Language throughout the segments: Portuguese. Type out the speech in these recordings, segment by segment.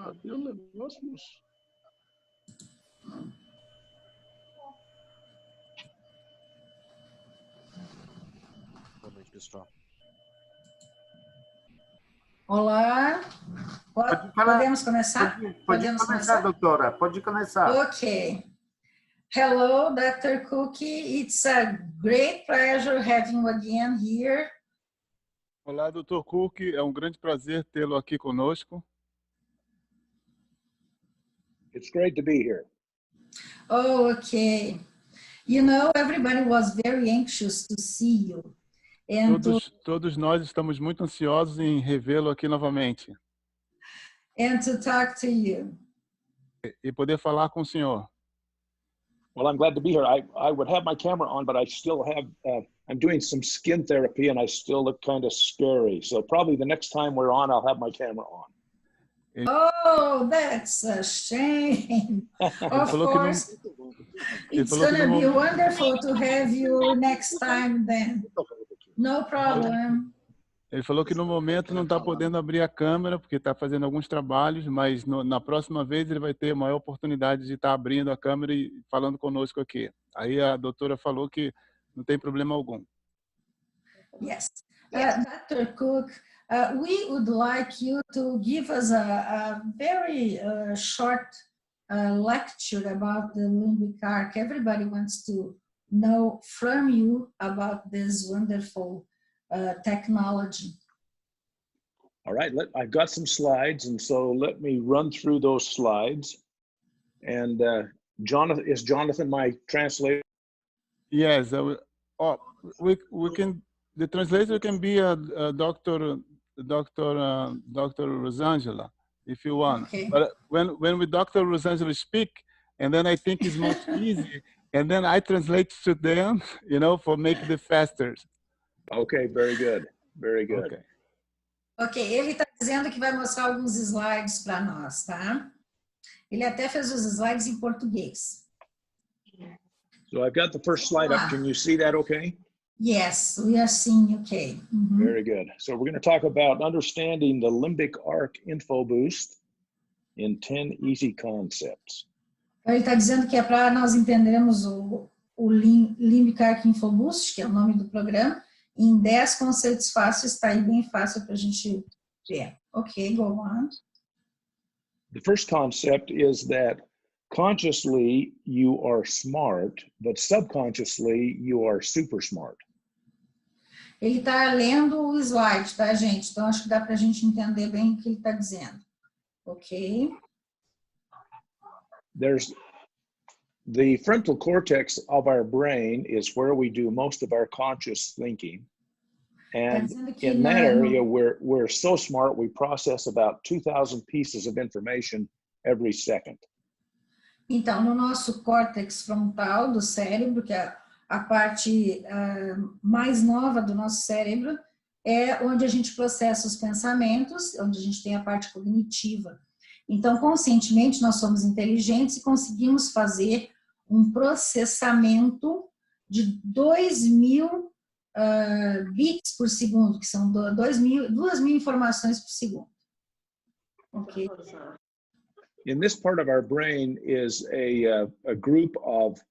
Abriu o negócio, moço. Boa noite, pessoal. Olá, podemos começar? Pode começar, doutora, pode começar. Ok. Hello, Dr. Cook. It's a great pleasure having you again here. Olá, Dr. Cook. É um grande prazer tê-lo aqui conosco. It's great to be here. Oh, okay. You know, everybody was very anxious to see you. Todos nós estamos muito ansiosos em revê-lo aqui novamente. And to talk to you. E poder falar com o senhor. Well, I'm glad to be here. I would have my camera on, but I still have, I'm doing some skin therapy and I still look kind of scary. So probably the next time we're on, I'll have my camera on. Oh, that's a shame. Of course, it's going to be wonderful to have you next time then. No problem. Ele falou que no momento não está podendo abrir a câmera porque está fazendo alguns trabalhos, mas na próxima vez ele vai ter a maior oportunidade de estar abrindo a câmera e falando conosco aqui. Aí a doutora falou que não tem problema algum. Yes. Dr. Cook, we would like you to give us a very short lecture about the LIMBICARC. Everybody wants to know from you about this wonderful technology. All right, I've got some slides, and so let me run through those slides. And Jonathan, is Jonathan my translator? Yes, we can. The translator can be Dr. Rosangela, if you want. Okay. But when we Dr. Rosangela speak, and then I think it's most easy, and then I translate to them, you know, for make it faster. Okay, very good, very good. Okay. Ok, ele está dizendo que vai mostrar alguns slides para nós, tá? Ele até fez os slides em português. So I've got the first slide up. Can you see that okay? Yes, we are seeing okay. Very good. So we're going to talk about understanding the LIMBICARC Info Boost in 10 easy concepts. Ele está dizendo que é para nós entendermos o LIMBICARC Info Boost, que é o nome do programa, em 10 conceitos fáceis, está aí bem fácil para a gente ver. Ok, go on. The first concept is that consciously you are smart, but subconsciously you are super smart. Ele está lendo o slide, tá, gente? Então, acho que dá para a gente entender bem o que ele está dizendo. Ok? There's the frontal cortex of our brain is where we do most of our conscious thinking. And in that area, we're so smart, we process about 2,000 pieces of information every second. Então, no nosso córtex frontal do cérebro, que é a parte mais nova do nosso cérebro, é onde a gente processa os pensamentos, onde a gente tem a parte cognitiva. Então, conscientemente, nós somos inteligentes e conseguimos fazer um processamento de 2.000 bits por segundo, que são 2.000 informações por segundo. Ok? In this part of our brain is a group of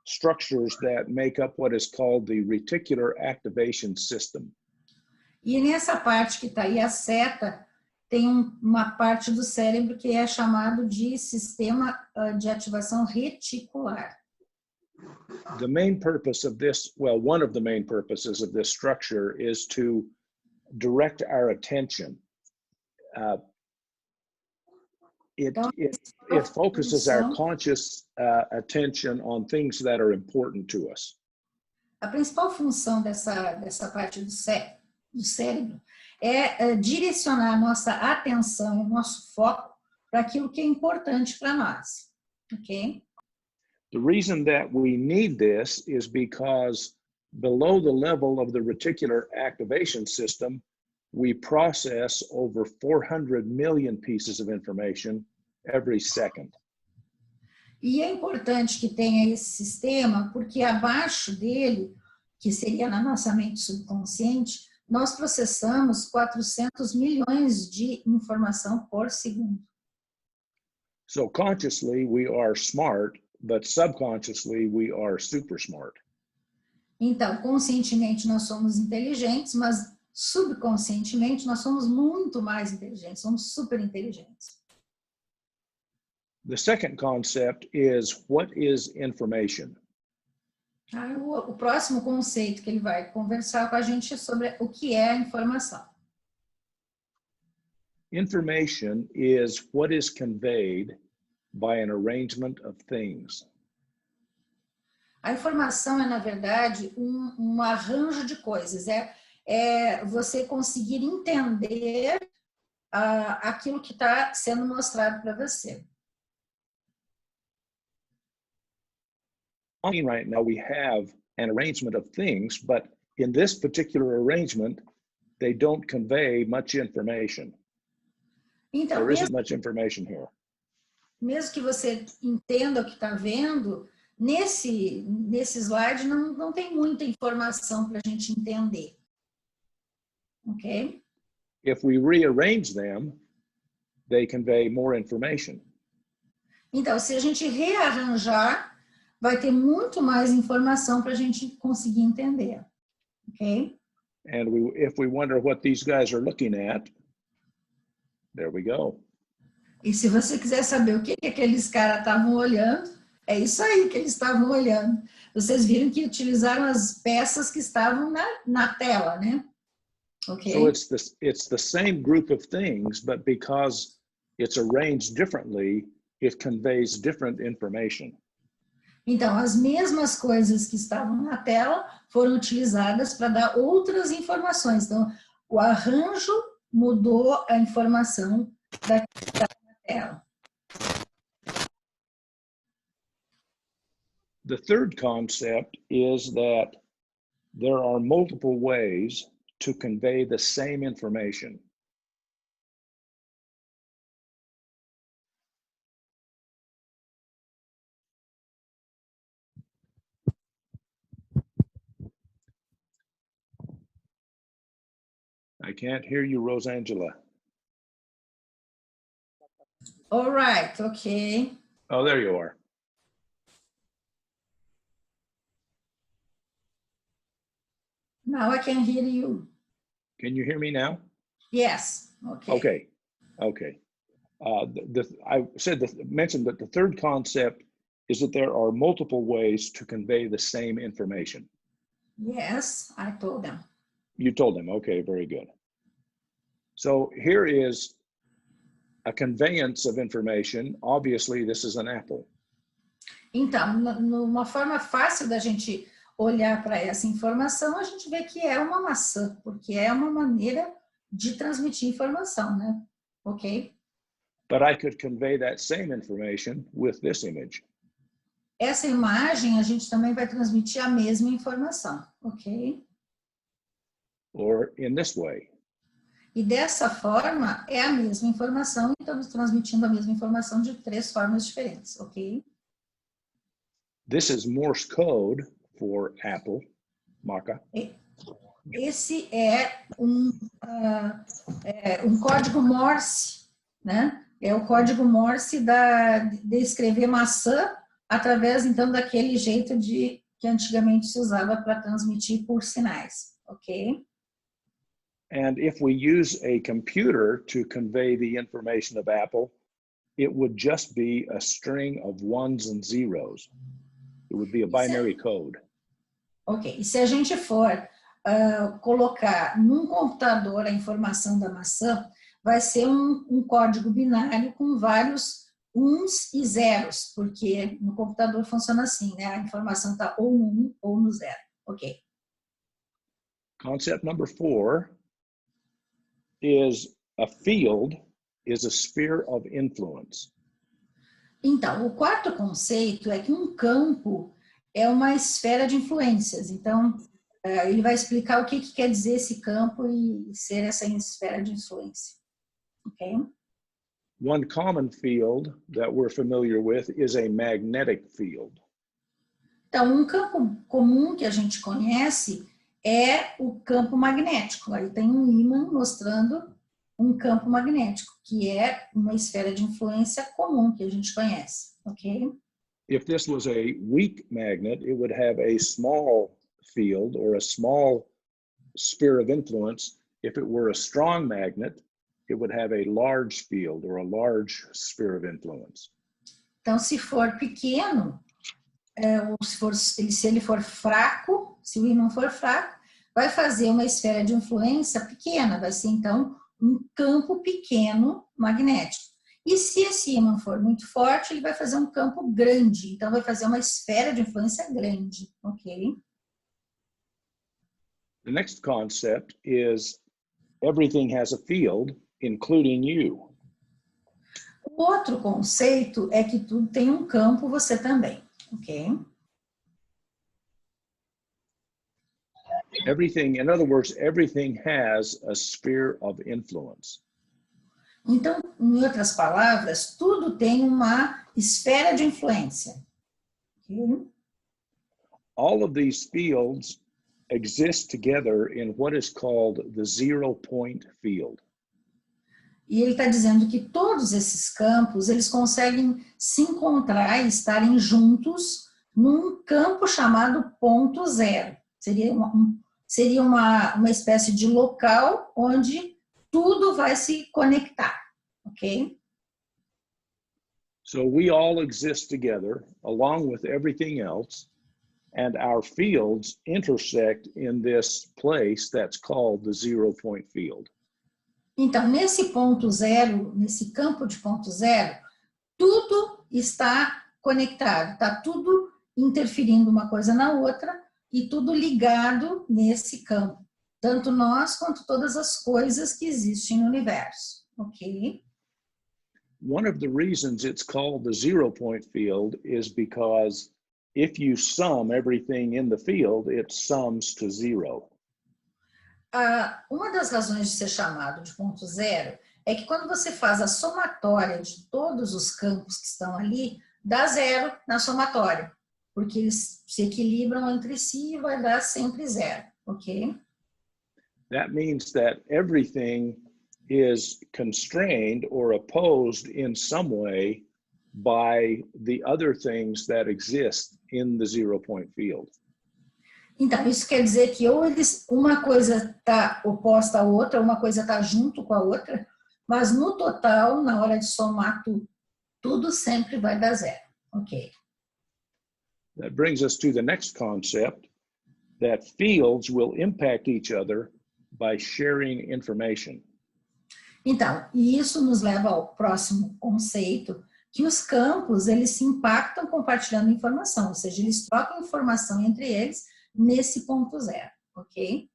structures that make up what is called the reticular activation system. E nessa parte que está aí, a seta, tem uma parte do cérebro que é chamado de sistema de ativação reticular. The main purpose of this, well, one of the main purposes of this structure is to direct our attention. It focuses our conscious attention on things that are important to us. A principal função dessa parte do cérebro é direcionar nossa atenção, nosso foco para aquilo que é importante para nós, ok? The reason that we need this is because below the level of the reticular activation system, we process over 400 million pieces of information every second. E é importante que tenha esse sistema, porque abaixo dele, que seria na nossa mente subconsciente, nós processamos 400 milhões de informação por segundo. So consciously we are smart, but subconsciously we are super smart. Então, conscientemente nós somos inteligentes, mas subconscientemente nós somos muito mais inteligentes, somos super inteligentes. The second concept is, what is information? O próximo conceito que ele vai conversar com a gente é sobre o que é a informação. Information is what is conveyed by an arrangement of things. A informação é, na verdade, um arranjo de coisas. É você conseguir entender aquilo que está sendo mostrado para você. Right now we have an arrangement of things, but in this particular arrangement, they don't convey much information. Então, there isn't much information here. Mesmo que você entenda o que está vendo, nesse slide não tem muita informação para a gente entender. Ok? If we rearrange them, they convey more information. Então, se a gente rearranjar, vai ter muito mais informação para a gente conseguir entender. Ok? And if we wonder what these guys are looking at, there we go. E se você quiser saber o que aqueles caras estavam olhando, é isso aí que eles estavam olhando. Vocês viram que utilizaram as peças que estavam na tela, né? Okay. So it's the same group of things, but because it's arranged differently, it conveys different information. Então, as mesmas coisas que estavam na tela foram utilizadas para dar outras informações. Então, o arranjo mudou a informação da tela. The third concept is that there are multiple ways to convey the same information. I can't hear you, Rosangela. All right, okay. Oh, there you are. Now I can hear you. Can you hear me now? Yes, okay. Okay. I mentioned that the third concept is that there are multiple ways to convey the same information. Yes, I told them. You told them, okay, very good. So here is a conveyance of information. Obviously, this is an apple. Então, numa forma fácil da gente olhar para essa informação, a gente vê que é uma maçã, porque é uma maneira de transmitir informação, né? Ok? But I could convey that same information with this image. Essa imagem, a gente também vai transmitir a mesma informação, ok? Or in this way. E dessa forma, é a mesma informação, e estamos transmitindo a mesma informação de 3 formas diferentes, ok? This is Morse code for apple, maca. Esse é um código Morse, né? É o código Morse de escrever maçã através, então, daquele jeito que antigamente se usava para transmitir por sinais, ok? And if we use a computer to convey the information of apple, it would just be a string of ones and zeros. It would be a binary code. Ok, e se a gente for colocar num computador a informação da maçã, vai ser um código binário com vários uns e zeros, porque no computador funciona assim, né? A informação está ou no 1 ou no 0. Ok. Concept number 4 is a field is a sphere of influence. Então, o quarto conceito é que um campo é uma esfera de influências. Então, ele vai explicar o que quer dizer esse campo e ser essa esfera de influência. Ok? One common field that we're familiar with is a magnetic field. Então, um campo comum que a gente conhece é o campo magnético. Aí tem um ímã mostrando um campo magnético, que é uma esfera de influência comum que a gente conhece, ok? If this was a weak magnet, it would have a small field or a small sphere of influence. If it were a strong magnet, it would have a large field or a large sphere of influence. Então, se for pequeno, ou se ele for fraco, se o ímã for fraco, vai fazer uma esfera de influência pequena, vai ser então um campo pequeno magnético. E se esse ímã for muito forte, ele vai fazer um campo grande, então vai fazer uma esfera de influência grande, ok? The next concept is everything has a field, including you. O outro conceito é que tudo tem um campo, você também, ok? Everything, in other words, everything has a sphere of influence. Então, em outras palavras, tudo tem uma esfera de influência. Okay? All of these fields exist together in what is called the 0-point field. E ele está dizendo que todos esses campos, eles conseguem se encontrar e estarem juntos num campo chamado ponto zero. Seria uma espécie de local onde tudo vai se conectar, ok? So we all exist together along with everything else, and our fields intersect in this place that's called the 0-point field. Então, nesse ponto zero, nesse campo de ponto zero, tudo está conectado, está tudo interferindo uma coisa na outra e tudo ligado nesse campo. Tanto nós quanto todas as coisas que existem no universo, ok? One of the reasons it's called the 0-point field is because if you sum everything in the field, it sums to 0. Uma das razões de ser chamado de ponto zero é que quando você faz a somatória de todos os campos que estão ali, dá zero na somatória, porque eles se equilibram entre si e vai dar sempre zero, ok? That means that everything is constrained or opposed in some way by the other things that exist in the 0-point field. Então, isso quer dizer que ou uma coisa está oposta à outra, uma coisa está junto com a outra, mas no total, na hora de somar tudo sempre vai dar zero, ok? That brings us to the next concept, that fields will impact each other by sharing information. Então, e isso nos leva ao próximo conceito, que os campos, eles se impactam compartilhando informação, ou seja, eles trocam informação entre eles nesse ponto zero, ok?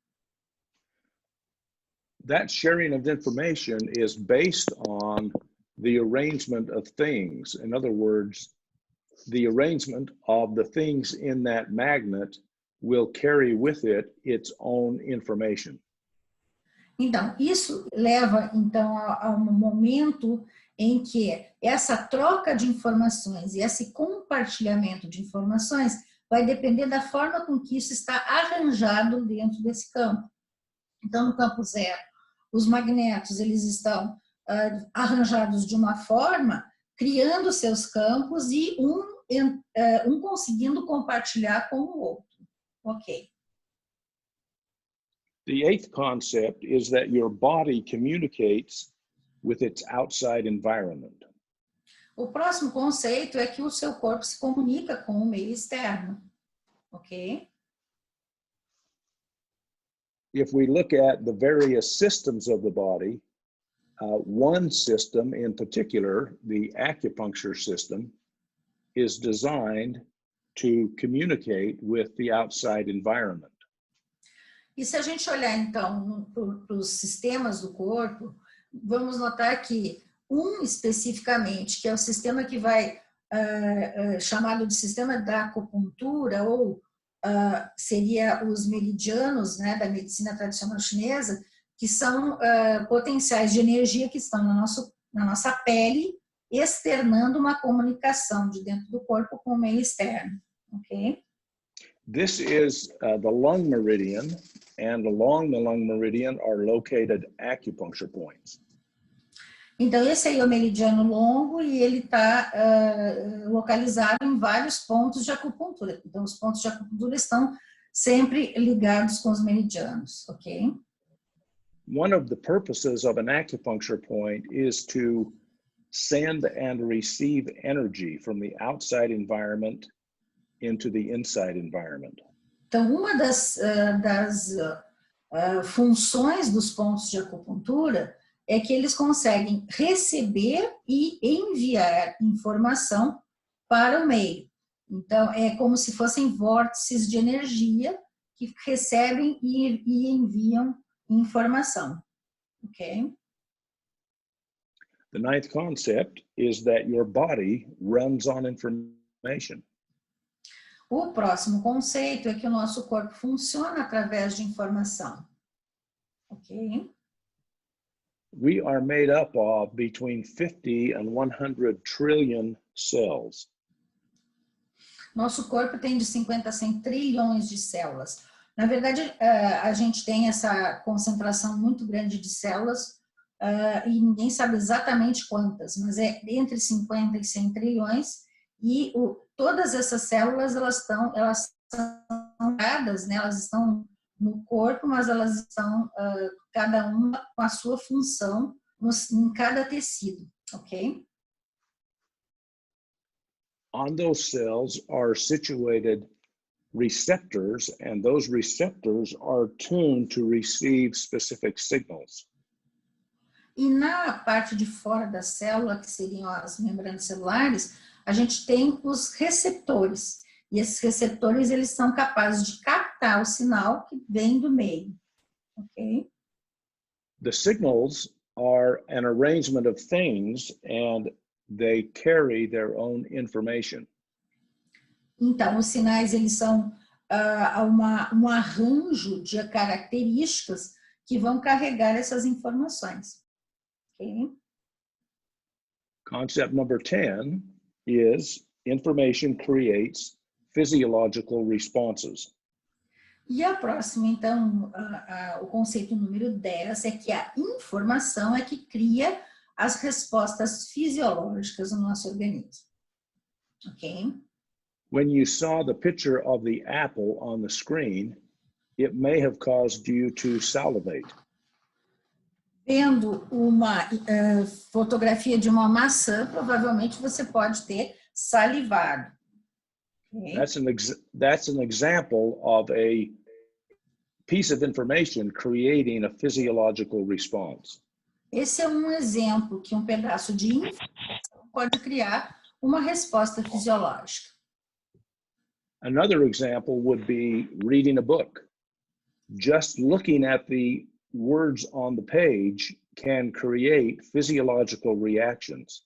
That sharing of information is based on the arrangement of things. In other words, the arrangement of the things in that magnet will carry with it its own information. Então, isso leva, então, a um momento em que essa troca de informações e esse compartilhamento de informações vai depender da forma com que isso está arranjado dentro desse campo. Então, no campo zero, os magnetos, eles estão arranjados de uma forma, criando seus campos e um conseguindo compartilhar com o outro. Ok. The eighth concept is that your body communicates with its outside environment. O próximo conceito é que o seu corpo se comunica com o meio externo, ok? If we look at the various systems of the body, one system in particular, the acupuncture system, is designed to communicate with the outside environment. E se a gente olhar, então, para os sistemas do corpo, vamos notar que especificamente, que é o sistema que vai, chamado de sistema da acupuntura, ou seria os meridianos, né, da medicina tradicional chinesa, que são potenciais de energia que estão na nossa pele, externando uma comunicação de dentro do corpo com o meio externo, ok? This is the lung meridian, and along the lung meridian are located acupuncture points. Então, esse aí é o meridiano longo e ele está localizado em vários pontos de acupuntura. Então, os pontos de acupuntura estão sempre ligados com os meridianos, ok? One of the purposes of an acupuncture point is to send and receive energy from the outside environment into the inside environment. Então, uma das funções dos pontos de acupuntura é que eles conseguem receber e enviar informação para o meio. Então, é como se fossem vórtices de energia que recebem e enviam informação, ok? The ninth concept is that your body runs on information. O próximo conceito é que o nosso corpo funciona através de informação, ok? We are made up of between 50 and 100 trillion cells. Nosso corpo tem de 50 a 100 trilhões de células. Na verdade, a gente tem essa concentração muito grande de células e ninguém sabe exatamente quantas, mas é entre 50 e 100 trilhões e todas essas células, elas são ligadas, né? Elas estão no corpo, mas elas estão cada uma com a sua função em cada tecido, ok? On those cells are situated receptors, and those receptors are tuned to receive specific signals. E na parte de fora da célula, que seriam as membranas celulares, a gente tem os receptores. E esses receptores, eles são capazes de captar o sinal que vem do meio, ok? The signals are an arrangement of things, and they carry their own information. Então, os sinais, eles são um arranjo de características que vão carregar essas informações. Okay? Concept number 10 is information creates physiological responses. E a próxima, então, o conceito número 10 é que a informação é que cria as respostas fisiológicas no nosso organismo. Ok? When you saw the picture of the apple on the screen, it may have caused you to salivate. Vendo uma fotografia de uma maçã, provavelmente você pode ter salivado. Okay? That's an example of a piece of information creating a physiological response. Esse é um exemplo que um pedaço de informação pode criar uma resposta fisiológica. Another example would be reading a book. Just looking at the words on the page can create physiological reactions.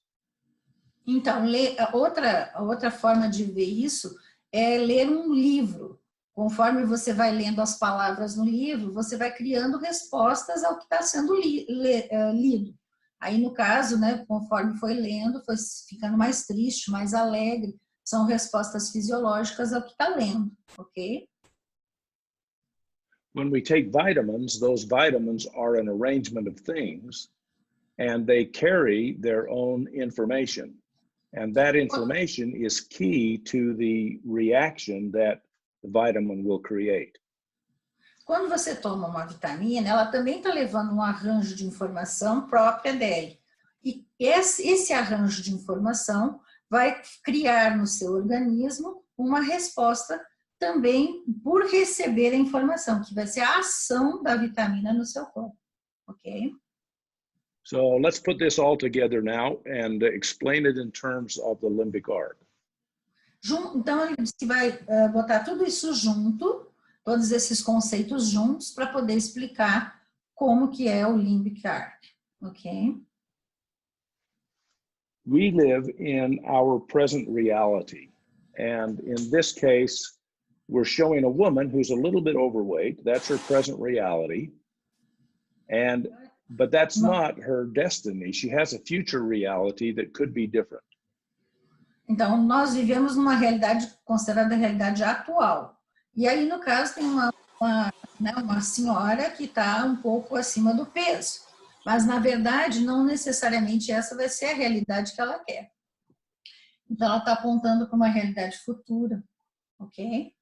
Então, outra forma de ver isso é ler um livro. Conforme você vai lendo as palavras no livro, você vai criando respostas ao que está sendo lido. Aí, no caso, né, conforme foi lendo, foi ficando mais triste, mais alegre. São respostas fisiológicas ao que está lendo, ok? When we take vitamins, those vitamins are an arrangement of things, and they carry their own information. And that information is key to the reaction that the vitamin will create. Quando você toma uma vitamina, ela também está levando um arranjo de informação própria dele. E esse arranjo de informação vai criar no seu organismo uma resposta também por receber a informação, que vai ser a ação da vitamina no seu corpo, ok? So let's put this all together now and explain it in terms of the limbic arc. Então, ele disse que vai botar tudo isso junto, todos esses conceitos juntos, para poder explicar como que é o limbic arc, ok? We live in our present reality. And in this case, we're showing a woman who's a little bit overweight. That's her present reality. But that's not her destiny. She has a future reality that could be different. Então, nós vivemos numa realidade considerada a realidade atual. E aí, no caso, tem uma senhora que está um pouco acima do peso. Mas, na verdade, não necessariamente essa vai ser a realidade que ela quer. Então, ela está apontando para uma realidade futura, ok?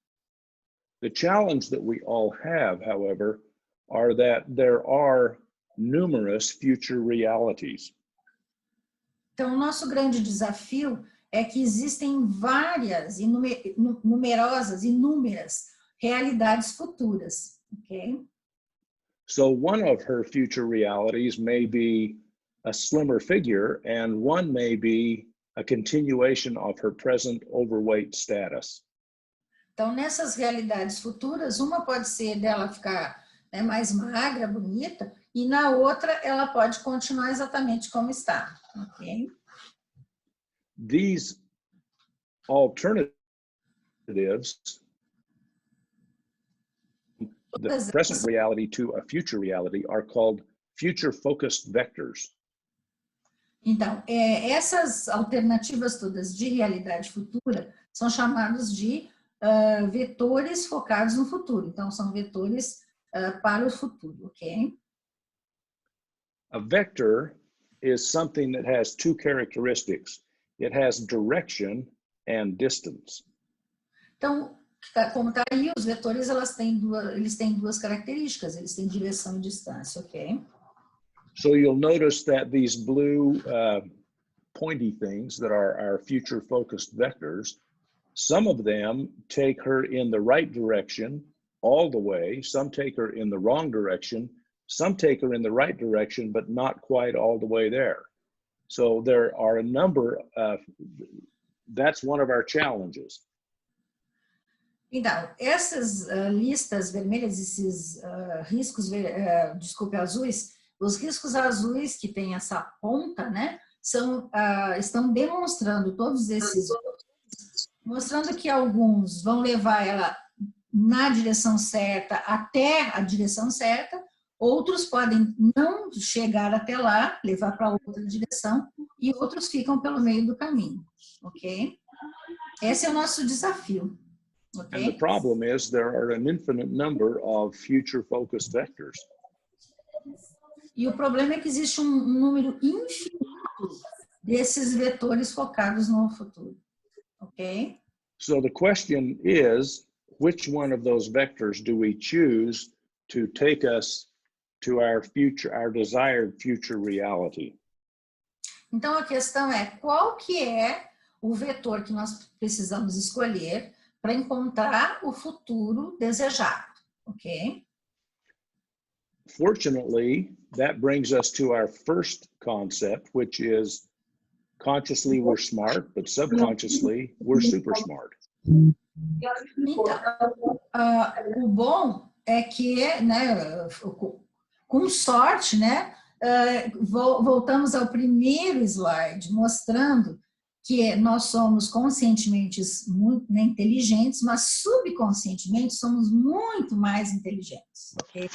The challenge that we all have, however, are that there are numerous future realities. Então, o nosso grande desafio é que existem várias, inúmeras realidades futuras, ok? So one of her future realities may be a slimmer figure, and one may be a continuation of her present overweight status. Então, nessas realidades futuras, uma pode ser dela ficar, né, mais magra, bonita, e na outra ela pode continuar exatamente como está, ok? These alternatives, the present reality to a future reality, are called future-focused vectors. Então, essas alternativas todas de realidade futura são chamados de vetores focados no futuro. Então, são vetores para o futuro, ok? A vector is something that has two characteristics. It has direction and distance. Então, como está aí, os vetores eles têm duas características, eles têm direção e distância, ok? So you'll notice that these blue pointy things that are our future-focused vectors, some of them take her in the right direction all the way, some take her in the wrong direction, some take her in the right direction, but not quite all the way there. So there are a number of, that's one of our challenges. Então, essas listas vermelhas, esses riscos, azuis, os riscos azuis que tem essa ponta, né, estão demonstrando todos esses, mostrando que alguns vão levar ela na direção certa, até a direção certa, outros podem não chegar até lá, levar para outra direção, e outros ficam pelo meio do caminho, ok? Esse é o nosso desafio. Okay. And the problem is there are an infinite number of future-focused vectors. E o problema é que existe um número infinito desses vetores focados no futuro, ok? So the question is, which one of those vectors do we choose to take us to our future, our desired future reality? Então a questão é, qual que é o vetor que nós precisamos escolher para encontrar o futuro desejado, ok? Fortunately, that brings us to our first concept, which is consciously we're smart, but subconsciously we're super smart. Então, o bom é que, né, com sorte, né, voltamos ao primeiro slide, mostrando que nós somos conscientemente muito inteligentes, mas subconscientemente somos muito mais inteligentes. Okay?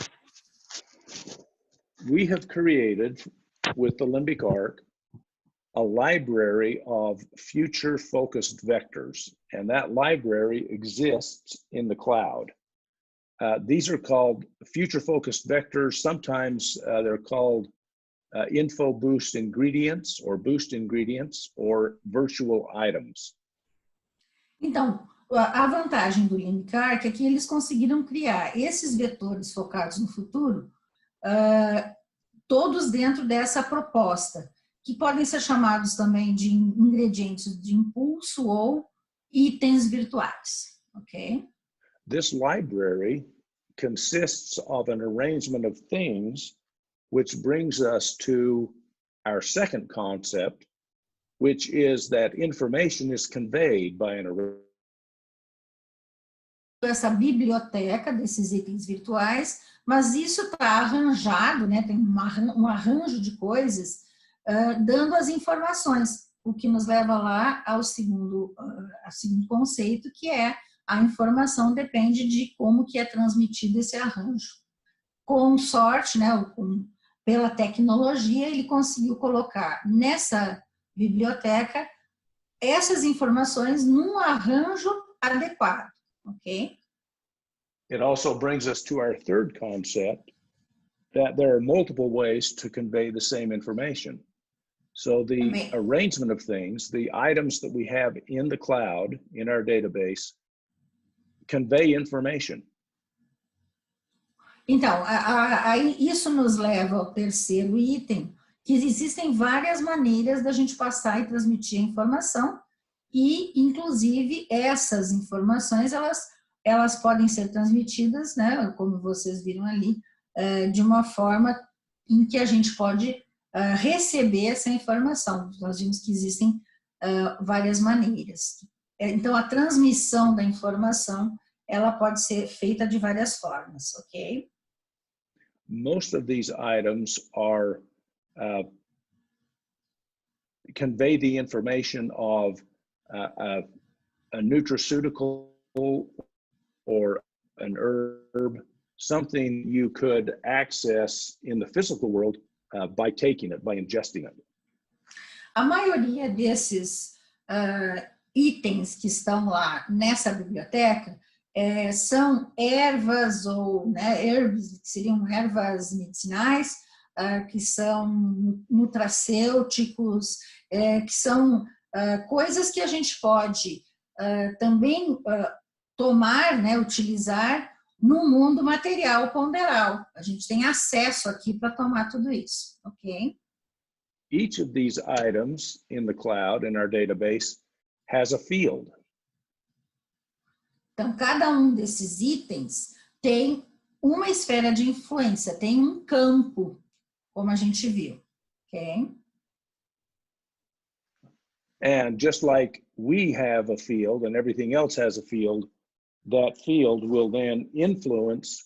We have created, with the LIMBICARC, a library of future-focused vectors, and that library exists in the cloud. These are called future-focused vectors. Sometimes they're called info boost ingredients or boost ingredients or virtual items. Então, a vantagem do LIMBICARC é que eles conseguiram criar esses vetores focados no futuro, todos dentro dessa proposta, que podem ser chamados também de ingredientes de impulso ou itens virtuais, ok? This library consists of an arrangement of things, which brings us to our second concept, which is that information is conveyed by an array. Essa biblioteca desses itens virtuais, mas isso está arranjado, né? Tem um arranjo de coisas dando as informações, o que nos leva lá ao segundo conceito, que é a informação depende de como que é transmitido esse arranjo. Com sorte, né? Pela tecnologia, ele conseguiu colocar nessa biblioteca essas informações num arranjo adequado, ok? It also brings us to our third concept, that there are multiple ways to convey the same information. So the arrangement of things, the items that we have in the cloud, in our database, convey information. Então, isso nos leva ao terceiro item, que existem várias maneiras da gente passar e transmitir a informação, e, inclusive, essas informações, elas podem ser transmitidas, né, como vocês viram ali, de uma forma em que a gente pode receber essa informação. Nós vimos que existem várias maneiras. Então, a transmissão da informação, ela pode ser feita de várias formas, ok? Most of these items are convey the information of a nutraceutical or an herb, something you could access in the physical world by taking it, by ingesting it. A maioria desses itens que estão lá nessa biblioteca são ervas ou herbs, que seriam ervas medicinais, que são nutracêuticos, que são coisas que a gente pode também tomar, né, utilizar no mundo material ponderal. A gente tem acesso aqui para tomar tudo isso, ok? Each of these items in the cloud, in our database, has a field. Então, cada um desses itens tem uma esfera de influência, tem um campo, como a gente viu, ok? And just like we have a field and everything else has a field, that field will then influence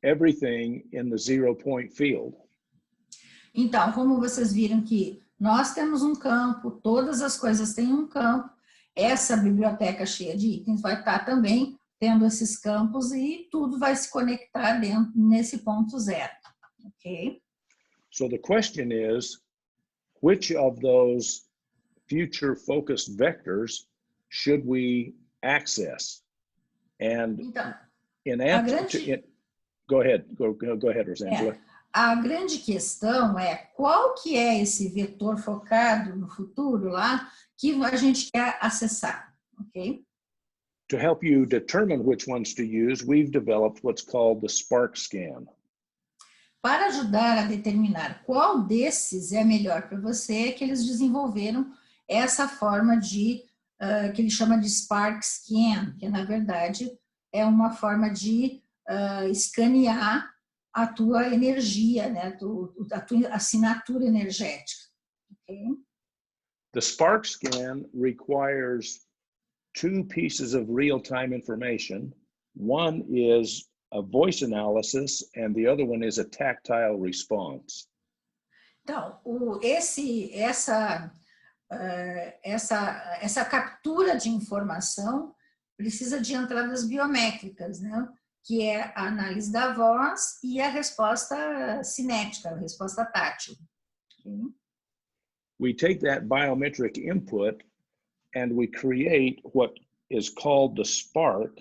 everything in the 0-point field. Então, como vocês viram que nós temos um campo, todas as coisas têm um campo, essa biblioteca cheia de itens vai estar também tendo esses campos e tudo vai se conectar dentro nesse ponto zero, ok? So the question is, which of those future-focused vectors should we access? And então, in answer to it, go ahead, Rosângela. A grande questão é qual que é esse vetor focado no futuro lá que a gente quer acessar, ok? To help you determine which ones to use, we've developed what's called the Spark Scan. Para ajudar a determinar qual desses é melhor para você, é que eles desenvolveram essa forma de, que ele chama de Spark Scan, que na verdade é uma forma de escanear a tua energia, né, a tua assinatura energética. Okay? The Spark Scan requires two pieces of real-time information. One is a voice analysis and the other one is a tactile response. Então, essa captura de informação precisa de entradas biométricas, né? Que é a análise da voz e a resposta cinética, a resposta tátil. Okay? We take that biometric input and we create what is called the spark,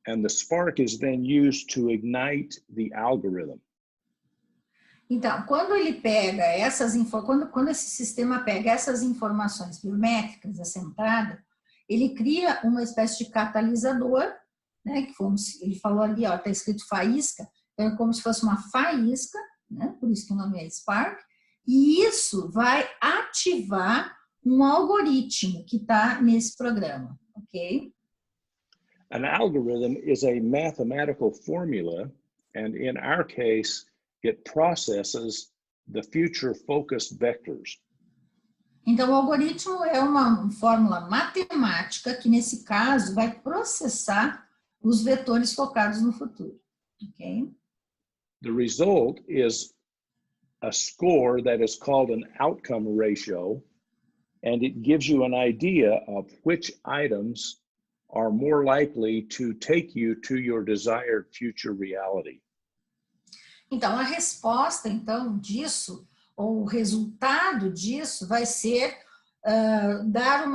and the spark is then used to ignite the algorithm. Então, quando ele pega quando esse sistema pega essas informações biométricas, essa entrada, ele cria uma espécie de catalisador, né, que como ele falou ali, ó, tá escrito faísca, então é como se fosse uma faísca, né, por isso que o nome é Spark, e isso vai ativar um algoritmo que está nesse programa, ok? An algorithm is a mathematical formula, and in our case, it processes the future-focused vectors. Então, o algoritmo é uma fórmula matemática que, nesse caso, vai processar os vetores focados no futuro, ok? The result is a score that is called an outcome ratio, and it gives you an idea of which items are more likely to take you to your desired future reality. Então, a resposta, então, disso, ou o resultado disso vai ser dar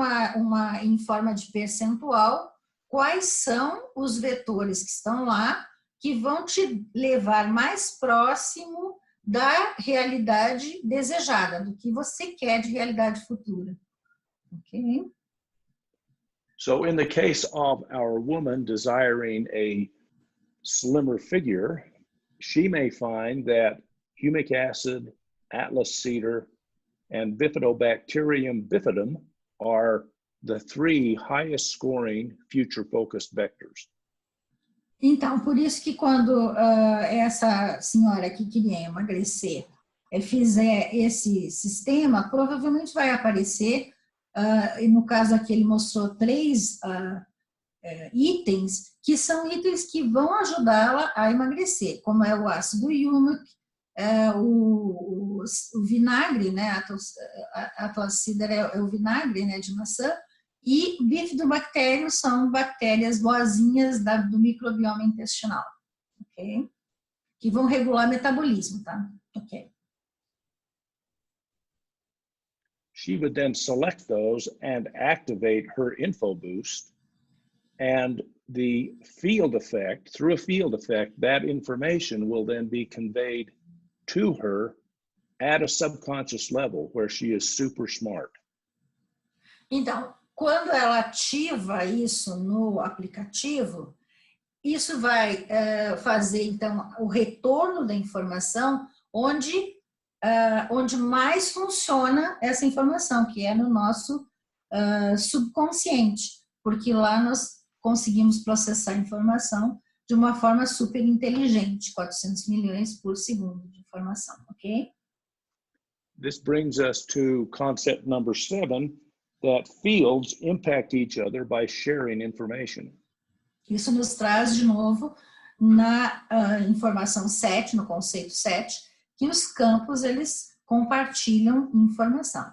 em forma de percentual quais são os vetores que estão lá que vão te levar mais próximo da realidade desejada, do que você quer de realidade futura. Ok? So in the case of our woman desiring a slimmer figure, she may find that humic acid, Atlas cedar, and Bifidobacterium bifidum are the 3 highest scoring future-focused vectors. Então, por isso que quando essa senhora que queria emagrecer fizer esse sistema, provavelmente vai aparecer, e no caso aqui ele mostrou 3 itens, que são itens que vão ajudá-la a emagrecer, como é o ácido humic, o vinagre, né, Atlas cedar é o vinagre, né, de maçã, e bifidobactérios são bactérias boazinhas do microbioma intestinal, ok? Que vão regular o metabolismo, tá? Ok. She would then select those and activate her info boost, and the field effect, through a field effect, that information will then be conveyed to her at a subconscious level where she is super smart. Então, quando ela ativa isso no aplicativo, isso vai fazer, então, o retorno da informação onde mais funciona essa informação, que é no nosso subconsciente, porque lá nós conseguimos processar a informação de uma forma super inteligente, 400 milhões por segundo de informação, ok? This brings us to concept number 7, that fields impact each other by sharing information. Isso nos traz de novo na informação 7, no conceito 7, que os campos eles compartilham informação.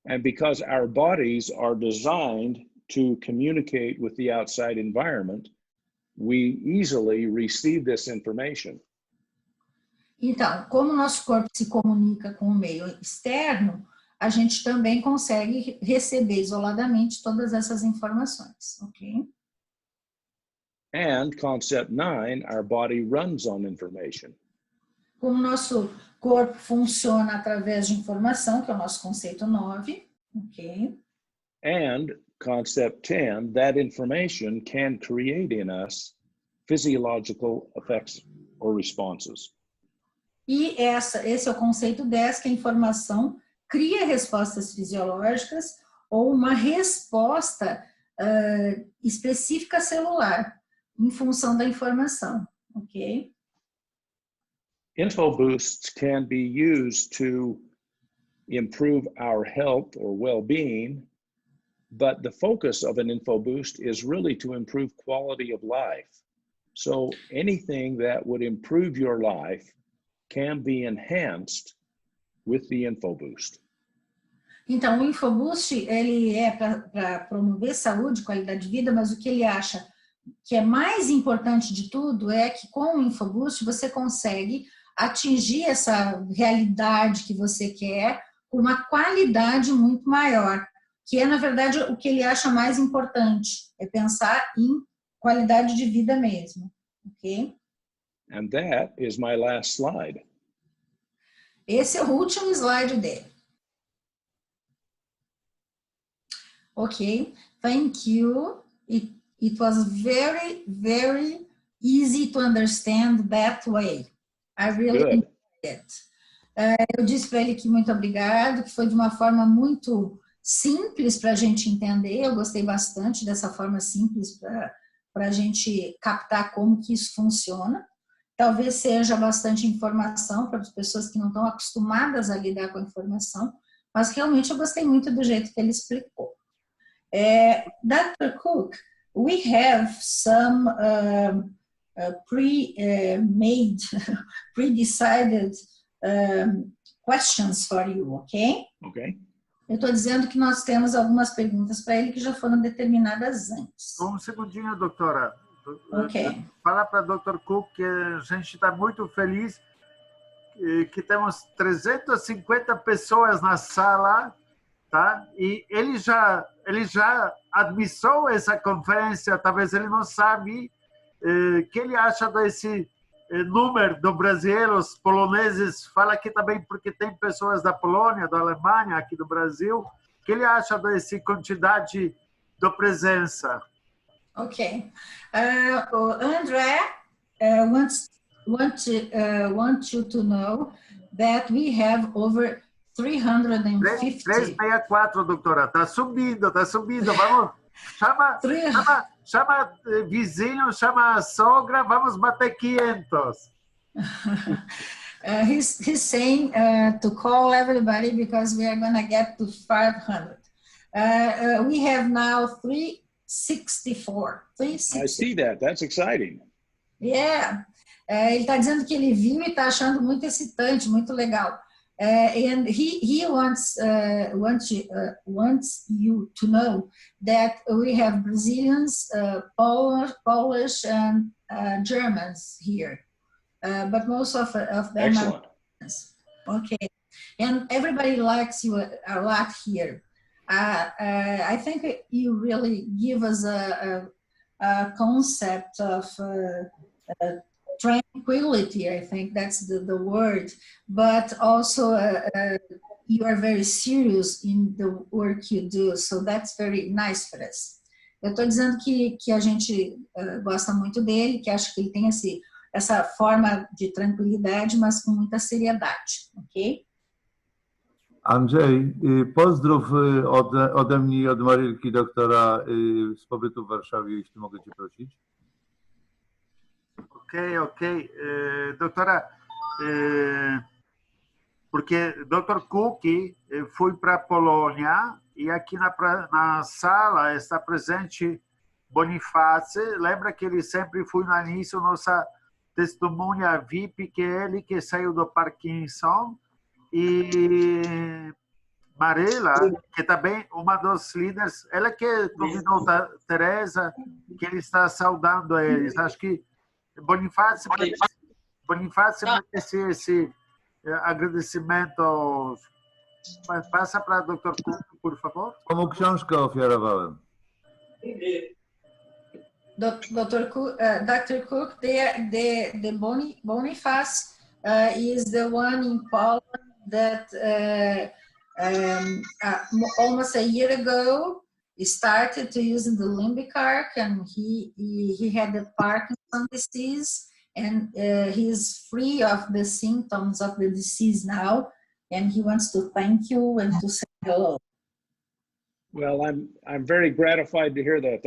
And because our bodies are designed to communicate with the outside environment, we easily receive this information. Então, como o nosso corpo se comunica com o meio externo, a gente também consegue receber isoladamente todas essas informações, ok? And concept 9, our body runs on information. Como o nosso corpo funciona através de informação, que é o nosso conceito 9, ok? And concept 10, that information can create in us physiological effects or responses. E esse é o conceito 10, que a informação cria respostas fisiológicas ou uma resposta específica celular em função da informação, ok? Info boosts can be used to improve our health or well-being, but the focus of an info boost is really to improve quality of life. So anything that would improve your life can be enhanced with the info boost. Então, o InfoBoost, ele é para promover saúde, qualidade de vida, mas o que ele acha que é mais importante de tudo é que com o InfoBoost você consegue atingir essa realidade que você quer com uma qualidade muito maior, que é, na verdade, o que ele acha mais importante, é pensar em qualidade de vida mesmo, ok? And that is my last slide. Esse é o último slide dele. Okay, thank you. It was very, very easy to understand that way. I really enjoyed it. Eu disse para ele que muito obrigado, que foi de uma forma muito simples para a gente entender. Eu gostei bastante dessa forma simples para a gente captar como que isso funciona. Talvez seja bastante informação para as pessoas que não estão acostumadas a lidar com a informação, mas realmente eu gostei muito do jeito que ele explicou. Dr. Cook, we have some pre-decided questions for you, okay? Okay. Eu estou dizendo que nós temos algumas perguntas para ele que já foram determinadas antes. Um segundinho, doutora. Ok. Fala para o Dr. Cook que a gente está muito feliz que temos 350 pessoas na sala, tá? E ele já admissou essa conferência, talvez ele não sabe, que ele acha desse número do Brasil. Os poloneses falam aqui também porque tem pessoas da Polônia, da Alemanha, aqui do Brasil. O que ele acha dessa quantidade de presença? Okay. André wants you to know that we have over 350. 364, doutora. Tá subindo, tá subindo. Vamos, chama vizinho, chama a sogra, vamos bater 500. He's saying to call everybody because we are going to get to 500. We have now 364. I see that. That's exciting. Yeah. Ele está dizendo que ele viu e está achando muito excitante, muito legal. And he wants you to know that we have Brazilians, Polish, and Germans here. But most of them Excellent. are okay. And everybody likes you a lot here. I think you really give us a concept of tranquility. I think that's the word, but also you are very serious in the work you do, so that's very nice for us. Eu estou dizendo que a gente gosta muito dele, que acha que ele tem essa forma de tranquilidade, mas com muita seriedade, ok? Andrzej, pozdrów ode mnie i od Marylki, doktora, z pobytu w Warszawie, jeśli mogę Cię prosić. Ok. Doutora, porque Dr. Cook foi para a Polônia e aqui na sala está presente Bonifácio. Lembra que ele sempre foi no início nossa testemunha VIP, que é ele que saiu do Parkinson, e Marela, que também uma dos líderes, ela que convidou a Teresa, que ele está saudando eles. Acho que Bonifácio merece esse agradecimento. Passa para o Dr. Cook, por favor. Komu książkę ofiarowałem? Dr. Cook, the Boniface is the one in Poland that almost a year ago he started to using the LIMBICARC, and he had the Parkinson disease, and he's free of the symptoms of the disease now, and he wants to thank you and to say hello. Well, I'm very gratified to hear that.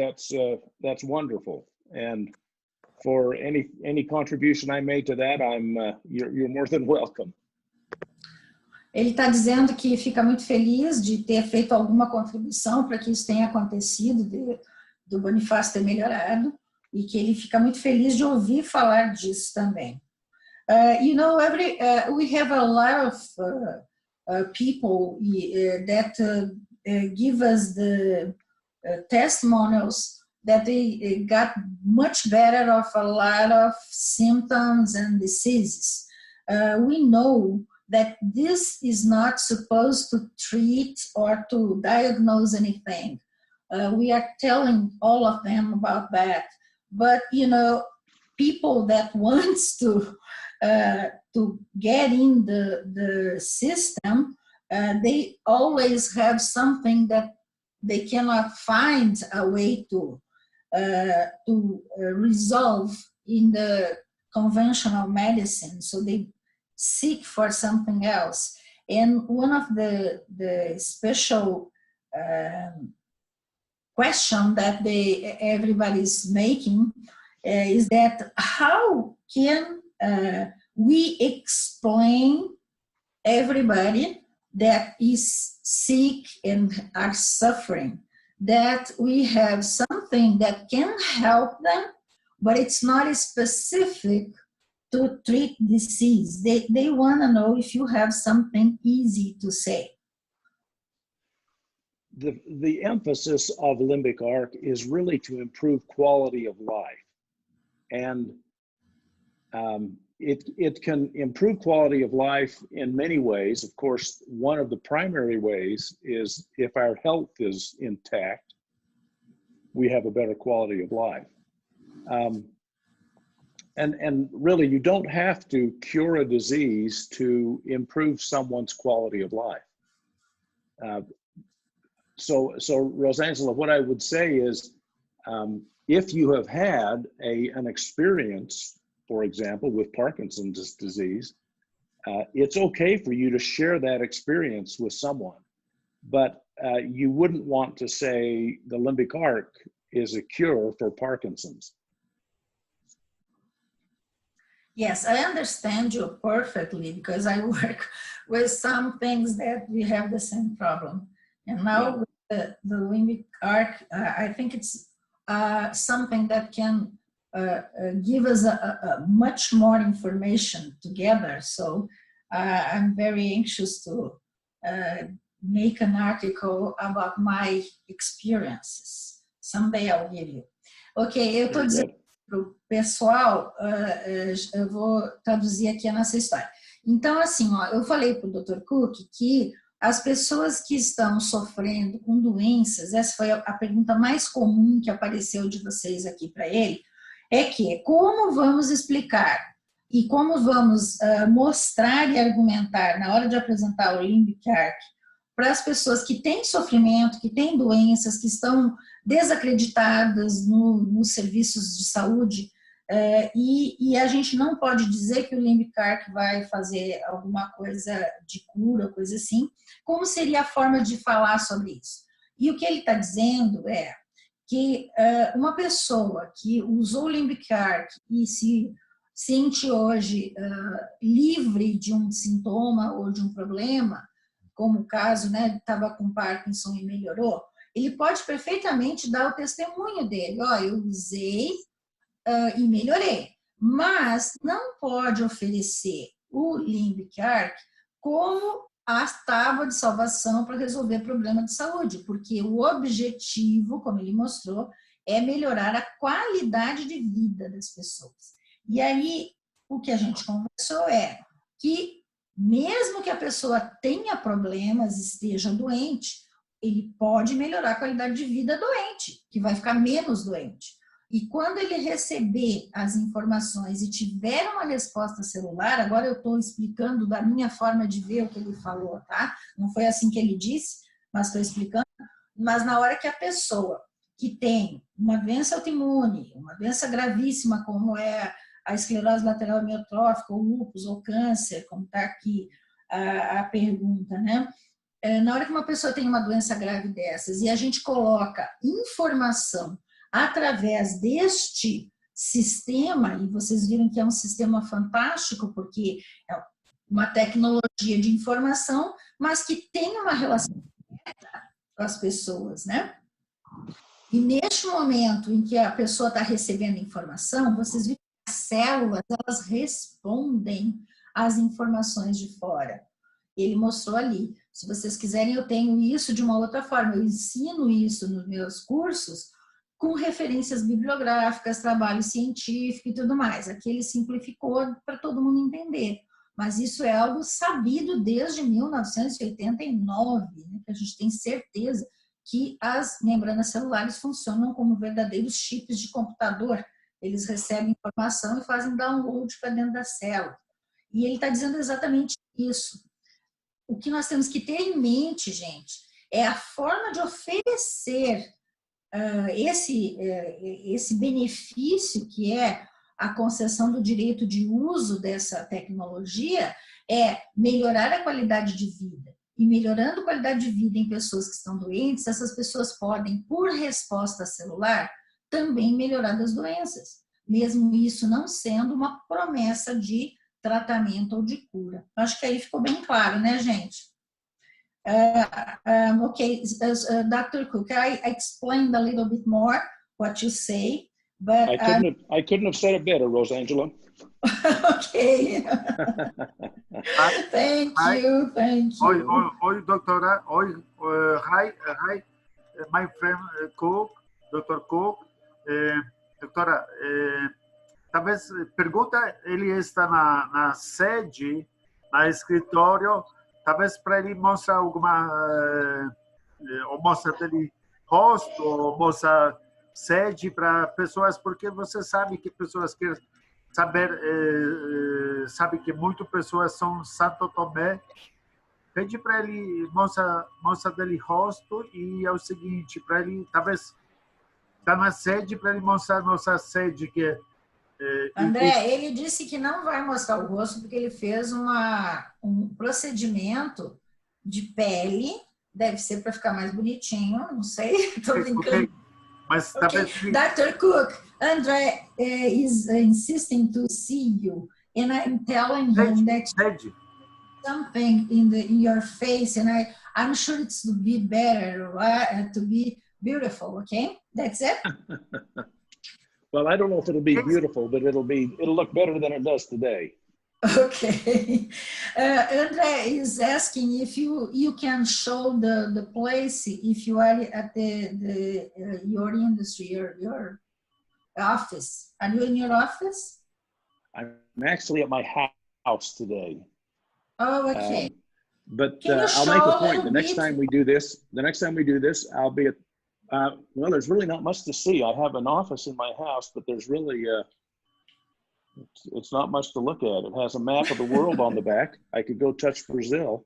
That's wonderful, and for any contribution I made to that, you're more than welcome. Ele está dizendo que fica muito feliz de ter feito alguma contribuição para que isso tenha acontecido, do Bonifácio ter melhorado, e que ele fica muito feliz de ouvir falar disso também. You know, we have a lot of people that give us the testimonials that they got much better of a lot of symptoms and diseases. We know that this is not supposed to treat or to diagnose anything. We are telling all of them about that. But, you know, people that wants to get in the system, they always have something that they cannot find a way to resolve in the conventional medicine. So they seek for something else. And one of the special question that everybody's making is that how can we explain everybody that is sick and are suffering that we have something that can help them, but it's not specific to treat disease. They want to know if you have something easy to say. The emphasis of LIMBICARC is really to improve quality of life. And it can improve quality of life in many ways. Of course, one of the primary ways is if our health is intact, we have a better quality of life. And really, you don't have to cure a disease to improve someone's quality of life. So Rosangela, what I would say is, if you have had an experience, for example, with Parkinson's disease, it's okay for you to share that experience with someone, but you wouldn't want to say the limbic arc is a cure for Parkinson's. Yes, I understand you perfectly because I work with some things that we have the same problem. And now with the limbic arc, I think it's something that can give us a much more information together. So I'm very anxious to make an article about my experiences. Someday I'll give you. Ok, eu estou dizendo para o pessoal, eu vou traduzir aqui a nossa história. Então, assim, ó, eu falei para o Dr. Cook que as pessoas que estão sofrendo com doenças, essa foi a pergunta mais comum que apareceu de vocês aqui para ele, é que como vamos explicar e como vamos mostrar e argumentar na hora de apresentar o LIMBICARC para as pessoas que têm sofrimento, que têm doenças, que estão desacreditadas nos serviços de saúde, e a gente não pode dizer que o LIMBICARC vai fazer alguma coisa de cura, coisa assim. Como seria a forma de falar sobre isso? E o que ele está dizendo é que uma pessoa que usou o LIMBICARC e se sente hoje livre de um sintoma ou de um problema, como o caso, né, estava com Parkinson e melhorou, ele pode perfeitamente dar o testemunho dele. Ó, eu usei e melhorei. Mas não pode oferecer o LIMBICARC como a tábua de salvação para resolver problema de saúde, porque o objetivo, como ele mostrou, é melhorar a qualidade de vida das pessoas. E aí, o que a gente conversou é que mesmo que a pessoa tenha problemas, esteja doente, ele pode melhorar a qualidade de vida doente, que vai ficar menos doente. E quando ele receber as informações e tiver uma resposta celular, agora eu estou explicando da minha forma de ver o que ele falou, tá? Não foi assim que ele disse, mas estou explicando. Mas na hora que a pessoa que tem uma doença autoimune, uma doença gravíssima como é a esclerose lateral amiotrófica, ou lúpus, ou câncer, como está aqui a pergunta, né? Na hora que uma pessoa tem uma doença grave dessas e a gente coloca informação através deste sistema, e vocês viram que é um sistema fantástico, porque é uma tecnologia de informação, mas que tem uma relação com as pessoas, né? E neste momento em que a pessoa está recebendo informação, vocês viram que as células, elas respondem às informações de fora. Ele mostrou ali. Se vocês quiserem, eu tenho isso de uma outra forma. Eu ensino isso nos meus cursos com referências bibliográficas, trabalho científico e tudo mais. Aqui ele simplificou para todo mundo entender. Mas isso é algo sabido desde 1989, né, que a gente tem certeza que as membranas celulares funcionam como verdadeiros chips de computador. Eles recebem informação e fazem download para dentro da célula. E ele está dizendo exatamente isso. O que nós temos que ter em mente, gente, é a forma de oferecer esse benefício que é a concessão do direito de uso dessa tecnologia, é melhorar a qualidade de vida. E melhorando a qualidade de vida em pessoas que estão doentes, essas pessoas podem, por resposta celular, também melhorar das doenças, mesmo isso não sendo uma promessa de tratamento ou de cura. Acho que aí ficou bem claro, né, gente? Okay, Dr. Cook, I explained a little bit more what you say, but I couldn't have said it better, Rosangela. Okay. Thank you. Oi, doutora. Oi, hi, my friend Cook, Dr. Cook. Doutora, talvez pergunta, ele está na sede, na escritório, talvez para ele mostrar alguma, ou mostra dele rosto, ou mostra sede para pessoas, porque você sabe que pessoas que sabe que muitas pessoas são Santo Tomé. Pede para ele, mostra dele rosto, e é o seguinte, para ele, talvez, tá na sede, para ele mostrar nossa sede, que é... André, ele disse que não vai mostrar o rosto, porque ele fez um procedimento de pele, deve ser para ficar mais bonitinho, não sei, estou brincando. Mas okay. Dr. Cook, André is insisting to see you, and I'm telling him that something in your face, and I'm sure it's to be better, to be beautiful. Okay, that's it. Well, I don't know if it'll be beautiful, but it'll look better than it does today. Okay. André is asking if you can show the place if you are at your industry, your office. Are you in your office? I'm actually at my house today. Oh, okay. But I'll make a point. The next time we do this, I'll be at, well, there's really not much to see. I have an office in my house, but there's really, it's not much to look at. It has a map of the world on the back. I could go touch Brazil.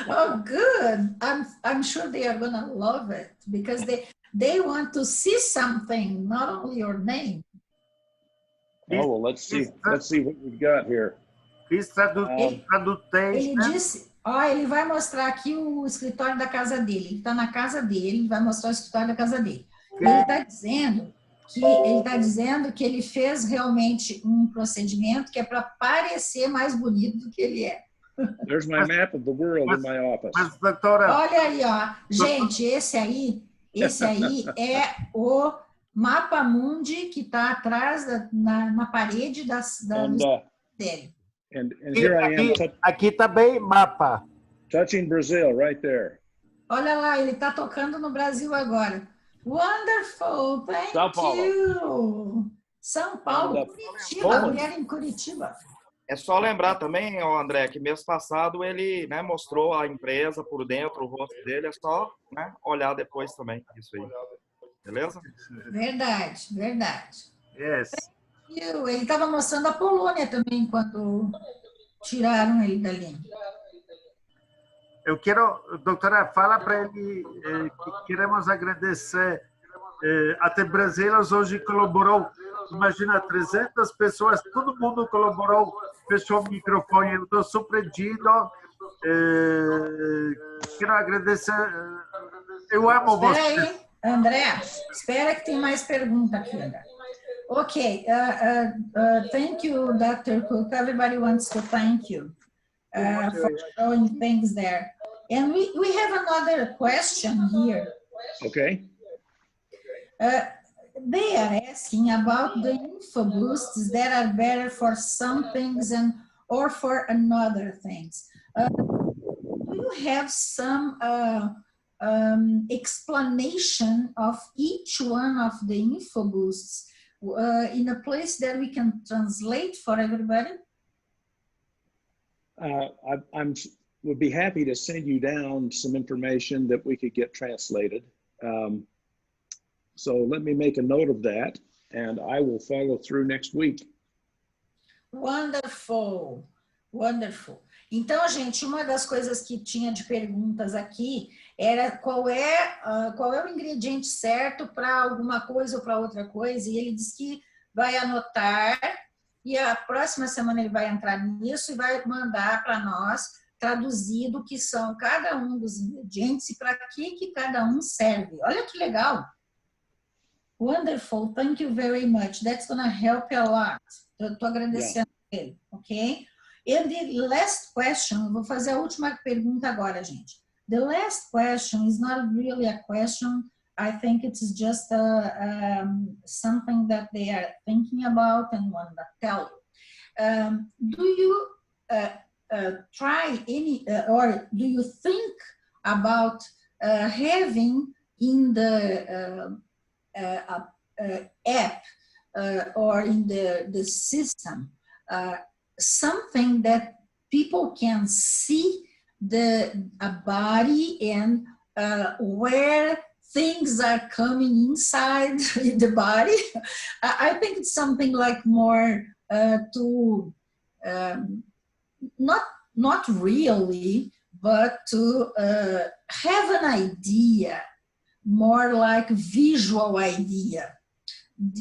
Oh, good. I'm sure they are going to love it, because they want to see something, not only your name. Oh, well, let's see what we've got here. Ele disse, ele vai mostrar aqui o escritório da casa dele. Ele está na casa dele, vai mostrar o escritório da casa dele. E ele está dizendo que ele fez realmente um procedimento que é para parecer mais bonito do que ele é. There's my map of the world in my office. Mas, doutora, olha aí, ó. Gente, esse aí é o mapa mundi que está atrás na parede dele. And here I am. Aqui também mapa. Touching Brazil right there. Olha lá, ele está tocando no Brasil agora. Wonderful, thank you. São Paulo, Curitiba, mulher em Curitiba. É só lembrar também, André, que mês passado ele mostrou a empresa por dentro, o rosto dele, é só olhar depois também, isso aí. Beleza? Verdade. Yes. Ele estava mostrando a Polônia também, quando tiraram ele dali. Eu quero, doutora, fala para ele que queremos agradecer. Até Brasil hoje colaborou. Imagina, 300 pessoas, todo mundo colaborou, fechou o microfone. Eu estou surpreendido. Quero agradecer. Eu amo você. Espera aí, André, espera que tem mais pergunta aqui, André. Okay, thank you, Dr. Cook. Everybody wants to thank you for showing things there. And we have another question here. Okay. They are asking about the info boosts that are better for some things or for another things. Do you have some explanation of each one of the info boosts in a place that we can translate for everybody? Would be happy to send you down some information that we could get translated. So let me make a note of that, and I will follow through next week. Wonderful, wonderful. Então, gente, uma das coisas que tinha de perguntas aqui era qual é o ingrediente certo para alguma coisa ou para outra coisa, e ele disse que vai anotar, e a próxima semana ele vai entrar nisso e vai mandar para nós traduzido o que são cada um dos ingredientes e para que cada um serve. Olha que legal! Wonderful, thank you very much. That's going to help you a lot. Eu estou agradecendo ele, ok? And the last question, vou fazer a última pergunta agora, gente. The last question is not really a question. I think it's just something that they are thinking about and want to tell you. Do you try any, or do you think about having in the app or in the system something that people can see a body and where things are coming inside the body? I think it's something like more to not really, but to have an idea, more like visual idea.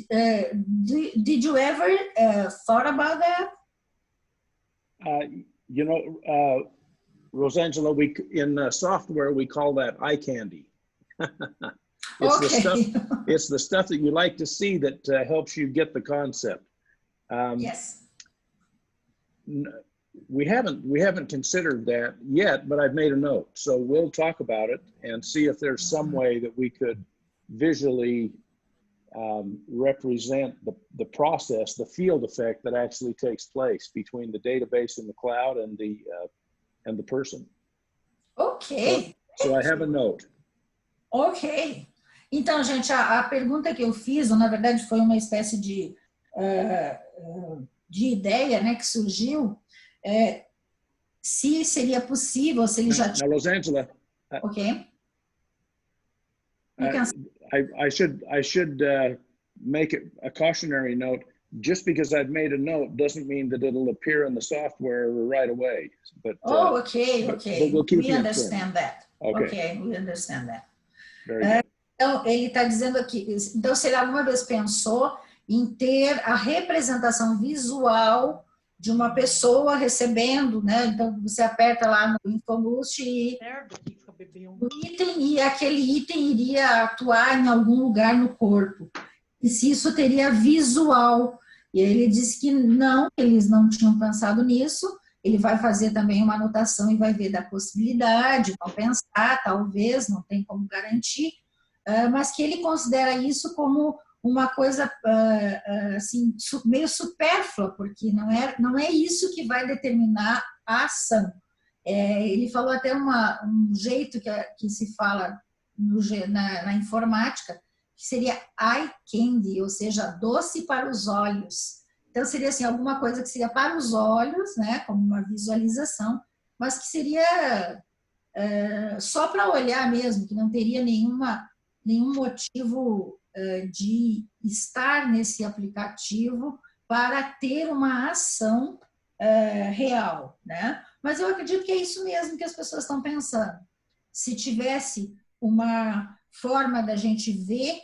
Did you ever thought about that? You know, Rosangela, in software we call that eye candy. It's the stuff that you like to see that helps you get the concept. Yes. We haven't considered that yet, but I've made a note. So we'll talk about it and see if there's some way that we could visually represent the process, the field effect that actually takes place between the database in the cloud and the person. Ok. So I have a note. Ok. Então, gente, a pergunta que eu fiz, na verdade, foi uma espécie de ideia, né, que surgiu, se seria possível, se ele já tinha... Now, Rosangela, Ok. I should make it a cautionary note. Just because I've made a note doesn't mean that it'll appear in the software right away. But okay. But we'll keep We understand that. Okay. We understand that. Very good. Então, ele está dizendo aqui, então, se ele alguma vez pensou em ter a representação visual de uma pessoa recebendo, né? Então, você aperta lá no Infoboost e o item, e aquele item iria atuar em algum lugar no corpo. E se isso teria visual. E ele disse que não, eles não tinham pensado nisso. Ele vai fazer também uma anotação e vai ver da possibilidade, vão pensar, talvez, não tem como garantir, mas que ele considera isso como uma coisa assim, meio supérflua, porque não é isso que vai determinar a ação. Ele falou até um jeito que se fala na informática, que seria eye candy, ou seja, doce para os olhos. Então, seria assim, alguma coisa que seria para os olhos, né, como uma visualização, mas que seria só para olhar mesmo, que não teria nenhum motivo de estar nesse aplicativo para ter uma ação real, né? Mas eu acredito que é isso mesmo que as pessoas estão pensando. Se tivesse uma forma da gente ver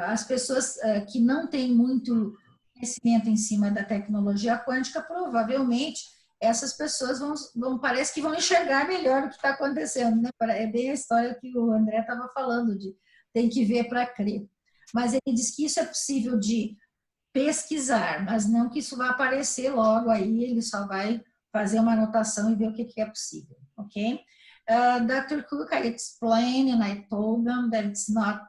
as pessoas que não têm muito conhecimento em cima da tecnologia quântica, provavelmente essas pessoas parece que vão enxergar melhor o que está acontecendo, né? É bem a história que o André estava falando, de tem que ver para crer. Mas ele diz que isso é possível de pesquisar, mas não que isso vai aparecer logo aí, ele só vai fazer uma anotação e ver o que é possível, ok? Dr. Cook, I explained and I told them that it's not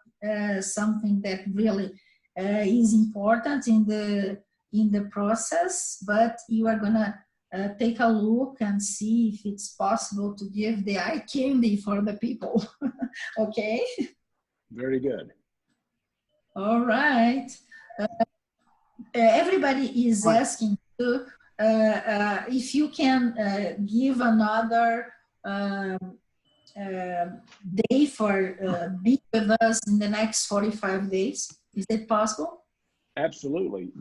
something that really is important in the process, but you are gonna take a look and see if it's possible to give the eye candy for the people. Okay? Very good. All right. Everybody is asking you if you can give another day for being with us in the next 45 days. Is it possible? Absolutely.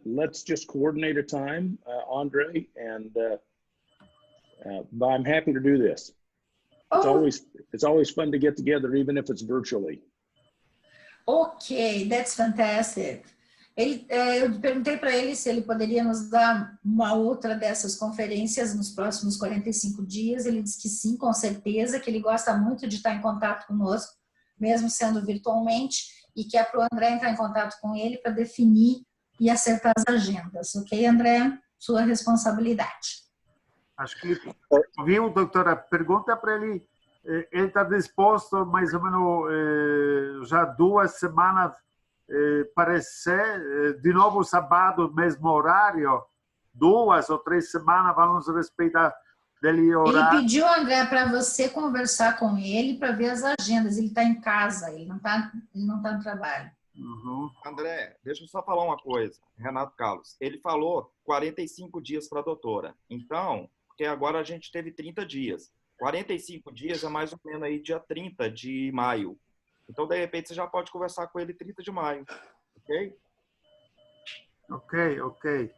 Let's just coordinate a time, Andre, and I'm happy to do this. It's always fun to get together, even if it's virtually. Okay, that's fantastic. Eu perguntei para ele se ele poderia nos dar uma outra dessas conferências nos próximos 45 dias. Ele disse que sim, com certeza, que ele gosta muito de estar em contato conosco, mesmo sendo virtualmente, e que é para o André entrar em contato com ele para definir e acertar as agendas. Ok, André? Sua responsabilidade. Acho que viu, doutora? Pergunta para ele. Ele está disposto, mais ou menos, já 2 semanas, parecer, de novo sábado, mesmo horário, 2 ou 3 semanas, vamos respeitar dele horário. Ele pediu, André, para você conversar com ele para ver as agendas. Ele está em casa, ele não tá no trabalho. Uhum. André, deixa eu só falar uma coisa, Renato Carlos. Ele falou 45 dias para a doutora. Então, porque agora a gente teve 30 dias. 45 dias é mais ou menos aí dia 30 de maio. Então, de repente, você já pode conversar com ele 30 de maio, ok? Ok.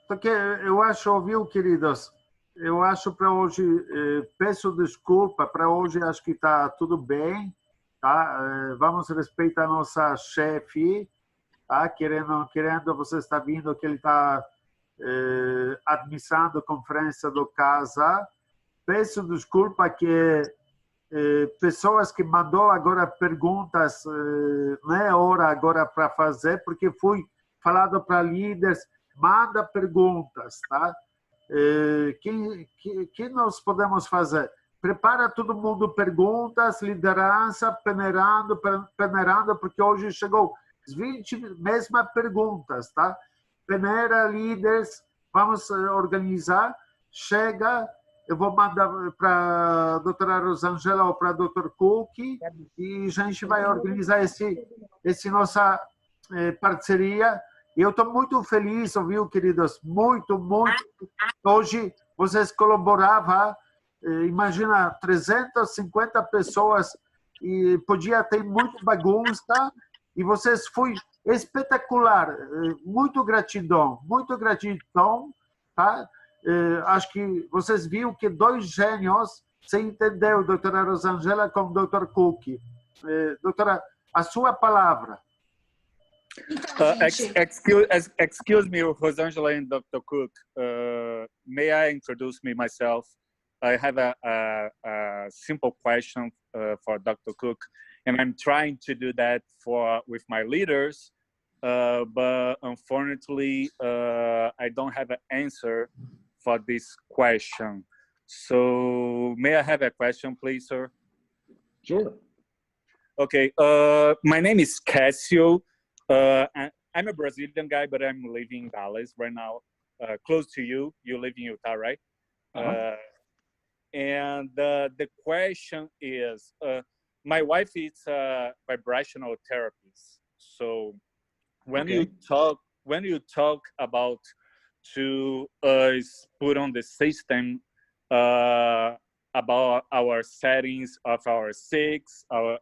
Porque eu acho, viu, queridos, eu acho para hoje, peço desculpa, para hoje acho que está tudo bem, tá? Vamos respeitar a nossa chefe, tá? Querendo, você está vindo que ele está administrando a conferência do casa. Peço desculpa que pessoas que mandou agora perguntas, não é hora agora para fazer, porque fui falado para líderes, manda perguntas, tá? Que nós podemos fazer? Prepara todo mundo perguntas, liderança, peneirando, porque hoje chegou 20 mesmas perguntas, tá? Peneira, líderes, vamos organizar, chega, eu vou mandar para a doutora Rosângela ou para a doutora Cook e a gente vai organizar esse nossa parceria. E eu estou muito feliz, viu, queridos? Muito. Hoje vocês colaboravam, imagina, 350 pessoas e podia ter muita bagunça e vocês foi espetacular. Muito gratidão, tá? Acho que vocês viram que dois gênios se entendeu, doutora Rosângela com o doutor Cook. Doutora, a sua palavra. Excuse me, Rosangela and Dr. Cook. May I introduce myself? I have a simple question for Dr. Cook, and I'm trying to do that with my leaders, but unfortunately, I don't have an answer for this question. So, may I have a question, please, sir? Sure. Okay. My name is Cassio. I'm a Brazilian guy, but I'm living in Dallas right now, close to you. You live in Utah, right? And the question is, my wife is a vibrational therapist. So when you talk about to us put on the system about our settings of our sicks, of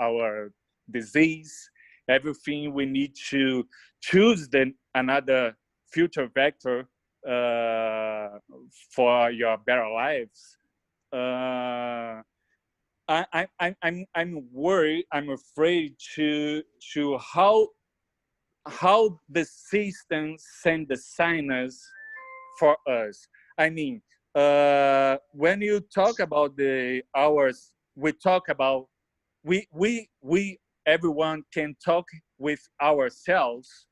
our disease, everything we need to choose another future vector for your better lives. I'm worried. I'm afraid to how the system send the signals for us. I mean, when you talk about the hours, we talk about we everyone can talk with ourselves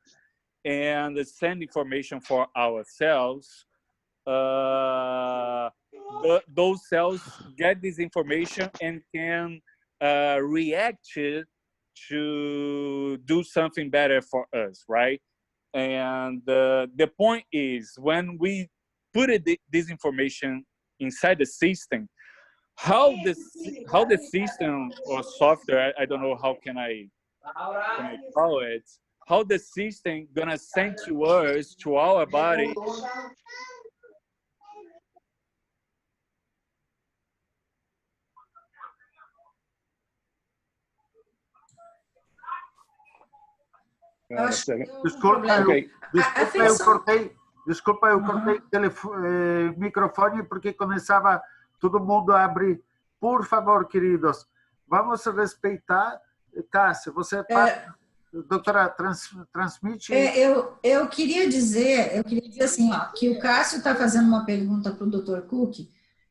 and send information for ourselves. Those cells get this information and can react to do something better for us, right? And the point is, when we put this information inside the system, how the system or software, I don't know how can I call it, how the system gonna send to us, to our body, Desculpa, eu cortei o microfone porque começava todo mundo a abrir. Por favor, queridos, vamos respeitar. Cássia, você doutora, transmite. Eu queria dizer assim, ó, que o Cássio está fazendo uma pergunta para o Dr. Cook,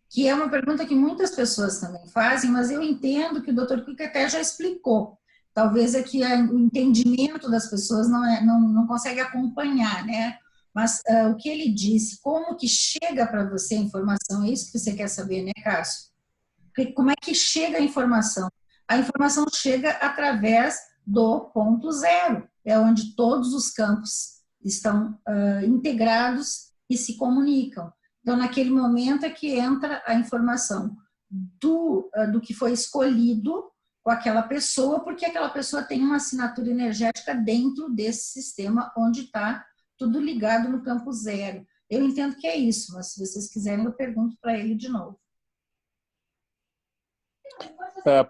que é uma pergunta que muitas pessoas também fazem, mas eu entendo que o Dr. Cook até já explicou. Talvez aqui o entendimento das pessoas não consegue acompanhar, né? Mas o que ele disse, como que chega para você a informação, é isso que você quer saber, né, Cássio? Como é que chega a informação? A informação chega através do ponto zero, é onde todos os campos estão integrados e se comunicam. Então, naquele momento é que entra a informação do que foi escolhido com aquela pessoa, porque aquela pessoa tem uma assinatura energética dentro desse sistema onde está tudo ligado no campo zero. Eu entendo que é isso, mas se vocês quiserem, eu pergunto para ele de novo.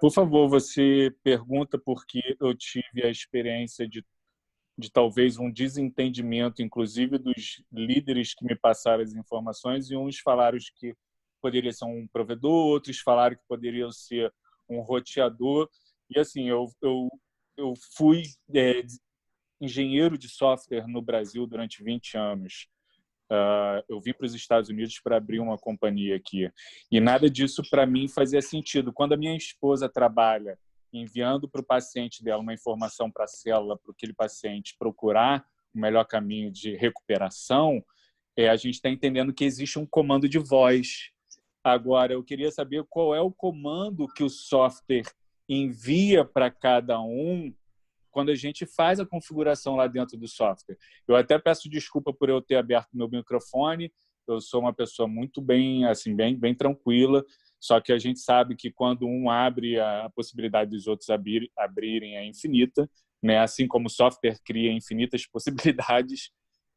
Por favor, você pergunta, porque eu tive a experiência de de talvez um desentendimento, inclusive dos líderes que me passaram as informações, e uns falaram que poderia ser um provedor, outros falaram que poderia ser um roteador. E assim, eu fui engenheiro de software no Brasil durante 20 anos. Eu vim para os Estados Unidos para abrir uma companhia aqui. E nada disso, para mim, fazia sentido. Quando a minha esposa trabalha enviando para o paciente dela uma informação para a célula, para aquele paciente procurar o melhor caminho de recuperação, a gente está entendendo que existe um comando de voz. Agora, eu queria saber qual é o comando que o software envia para cada um quando a gente faz a configuração lá dentro do software. Eu até peço desculpa por eu ter aberto meu microfone. Eu sou uma pessoa muito bem, assim, bem tranquila, só que a gente sabe que quando um abre, a possibilidade dos outros abrirem é infinita, né? Assim como o software cria infinitas possibilidades,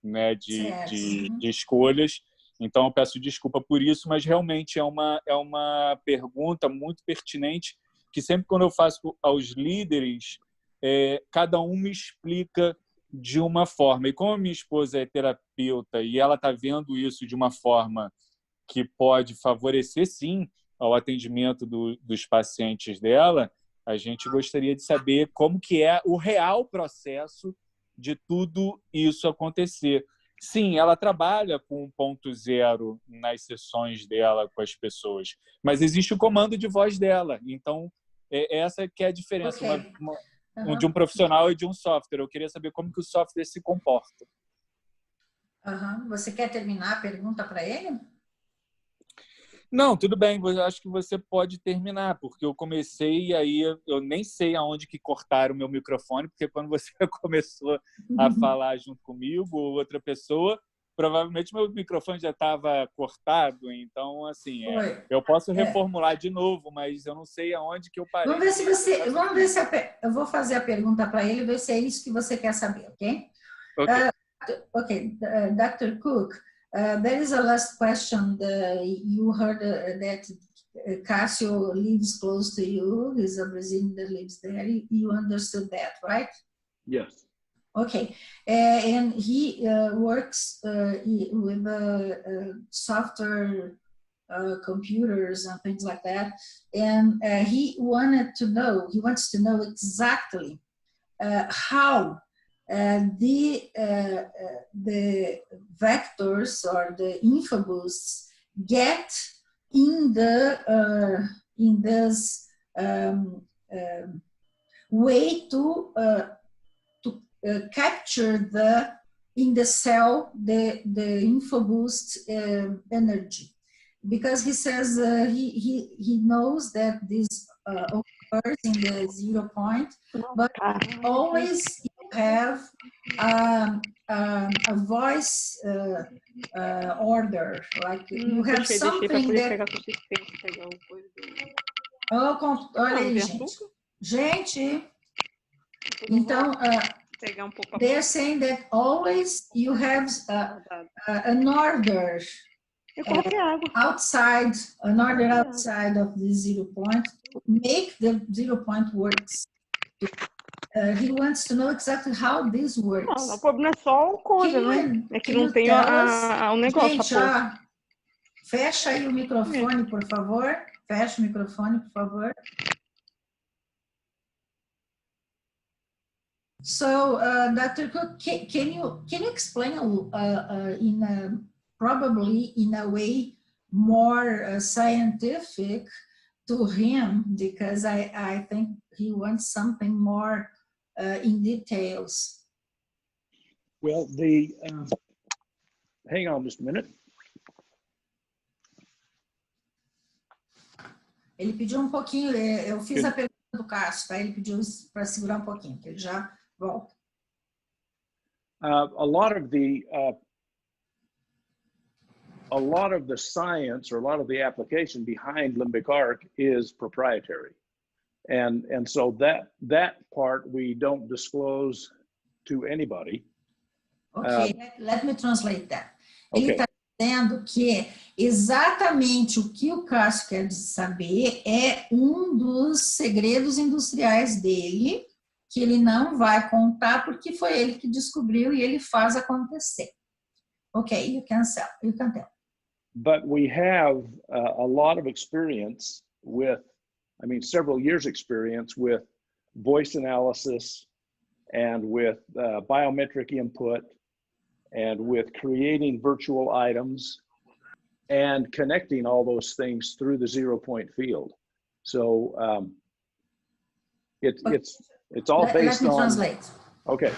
né, de escolhas. Então, eu peço desculpa por isso, mas realmente é uma pergunta muito pertinente, que sempre quando eu faço aos líderes, cada um me explica de uma forma. E como a minha esposa é terapeuta e ela está vendo isso de uma forma que pode favorecer, sim, ao atendimento dos pacientes dela, a gente gostaria de saber como que é o real processo de tudo isso acontecer. Sim, ela trabalha com 1.0 nas sessões dela com as pessoas, mas existe o comando de voz dela. Então, essa que é a diferença de um profissional e de um software. Eu queria saber como que o software se comporta. Você quer terminar a pergunta para ele? Não, tudo bem. Eu acho que você pode terminar, porque eu comecei e aí eu nem sei aonde que cortaram o meu microfone, porque quando você começou a falar junto comigo ou outra pessoa, provavelmente meu microfone já estava cortado. Então, assim, eu posso reformular de novo, mas eu não sei aonde que eu parei. Vamos ver se eu vou fazer a pergunta para ele, ver se é isso que você quer saber, ok? Ok. Dr. Cook, there is a last question. You heard that Cássio lives close to you. He's a Brazilian that lives there. You understood that, right? Yes. Okay. And he works with software computers and things like that. And he wants to know exactly how the vectors or the infoboosts get in this way to capture in the cell the infoboost energy, because he says he knows that this occurs in the 0 point, but always you have a voice order, like you have something that... Olha aí, gente. Então, they're saying that always you have an order outside of the 0 point, make the 0 point works. He wants to know exactly how this works. Não, o problema é só o coisa, né? É que não tem o negócio. Gente, fecha aí o microfone, por favor. Fecha o microfone, por favor. So, Dr. Cook, can you explain probably in a way more scientific to him, because I think he wants something more in details. Well, hang on just a minute. Ele pediu um pouquinho, eu fiz a pergunta do Cássio, tá? Ele pediu para segurar um pouquinho, que ele já volta. A lot of the science, or a lot of the application behind LIMBICARC is proprietary. And so that part we don't disclose to anybody. Okay, let me translate that. Ele está dizendo que exatamente o que o Cássio quer saber é um dos segredos industriais dele, que ele não vai contar porque foi ele que descobriu e ele faz acontecer. Okay, you can tell. But we have a lot of experience with, several years experience with voice analysis and with biometric input and with creating virtual items and connecting all those things through the 0-point field. So it's all based on... Let me translate. Okay.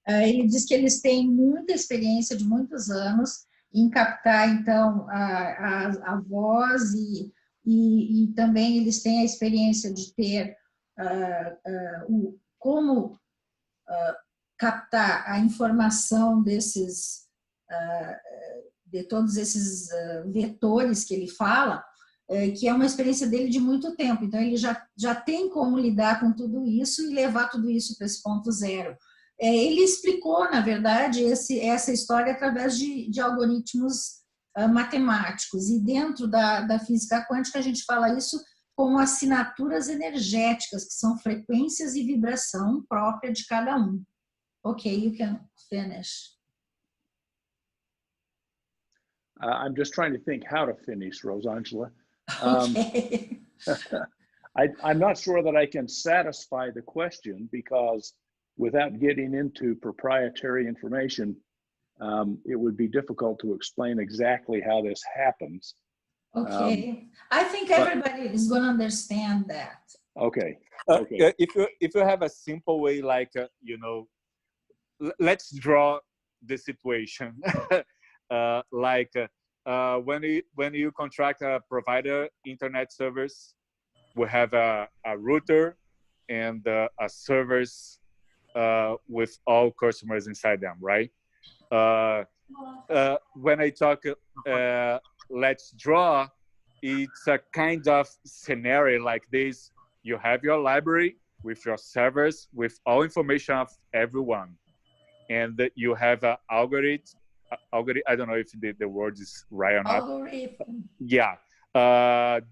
Ele diz que eles têm muita experiência de muitos anos em captar, então, a voz e também eles têm a experiência de ter como captar a informação desses, de todos esses vetores que ele fala, que é uma experiência dele de muito tempo. Então, ele já tem como lidar com tudo isso e levar tudo isso para esse ponto zero. Ele explicou, na verdade, essa história através de algoritmos matemáticos. E dentro da física quântica, a gente fala isso como assinaturas energéticas, que são frequências e vibração própria de cada um. Okay, you can finish. I'm just trying to think how to finish, Rosangela. Okay. I'm not sure that I can satisfy the question because without getting into proprietary information, it would be difficult to explain exactly how this happens. Okay. I think everybody is going to understand that. Okay. If you have a simple way, like, let's draw the situation. When you contract a provider internet service, we have a router and a servers with all customers inside them, right? When I talk, let's draw, it's a kind of scenario like this. You have your library with your servers, with all information of everyone. And you have an algorithm, I don't know if the word is right or not. Algorithm. Yeah.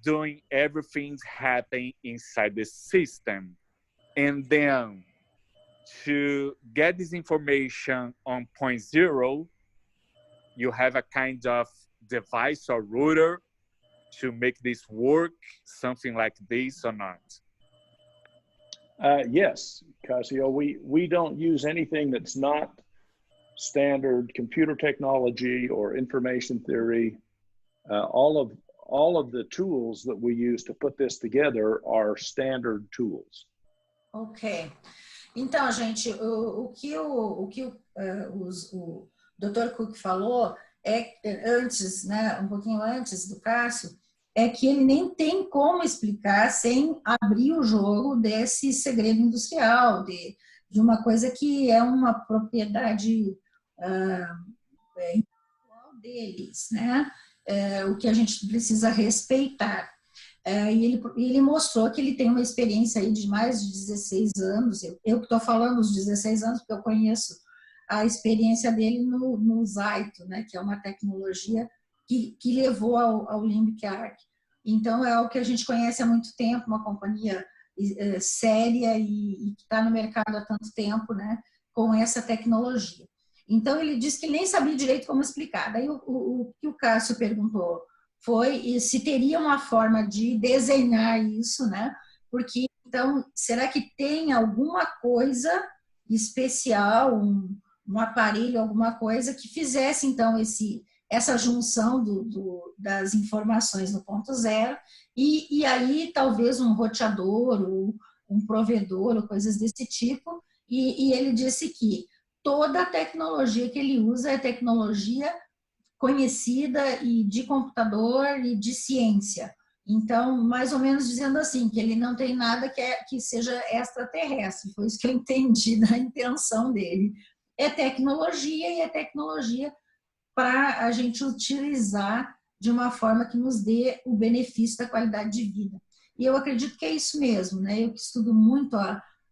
Doing everything happen inside the system. And then to get this information on point zero, you have a kind of device or router to make this work, something like this or not? Yes, because we don't use anything that's not standard computer technology or information theory. All of the tools that we use to put this together are standard tools. Ok. Então, gente, o que o Dr. Cook falou antes, né, um pouquinho antes do Cássio, é que ele nem tem como explicar sem abrir o jogo desse segredo industrial, de uma coisa que é uma propriedade individual deles, né? O que a gente precisa respeitar. E ele mostrou que ele tem uma experiência aí de mais de 16 anos, eu que estou falando os 16 anos porque eu conheço a experiência dele no Zaito, né, que é uma tecnologia que levou ao LIMBICARC. Então, é algo que a gente conhece há muito tempo, uma companhia séria e que está no mercado há tanto tempo, né, com essa tecnologia. Então, ele disse que nem sabia direito como explicar. Daí, o que o Cássio perguntou foi se teria uma forma de desenhar isso, né? Porque, então, será que tem alguma coisa especial, um aparelho, alguma coisa que fizesse, então, essa junção das informações no ponto zero e aí talvez um roteador ou um provedor ou coisas desse tipo. E ele disse que toda a tecnologia que ele usa é tecnologia conhecida e de computador e de ciência. Então, mais ou menos dizendo assim, que ele não tem nada que seja extraterrestre. Foi isso que eu entendi da intenção dele. É tecnologia e é tecnologia para a gente utilizar de uma forma que nos dê o benefício da qualidade de vida. E eu acredito que é isso mesmo, né? Eu que estudo muito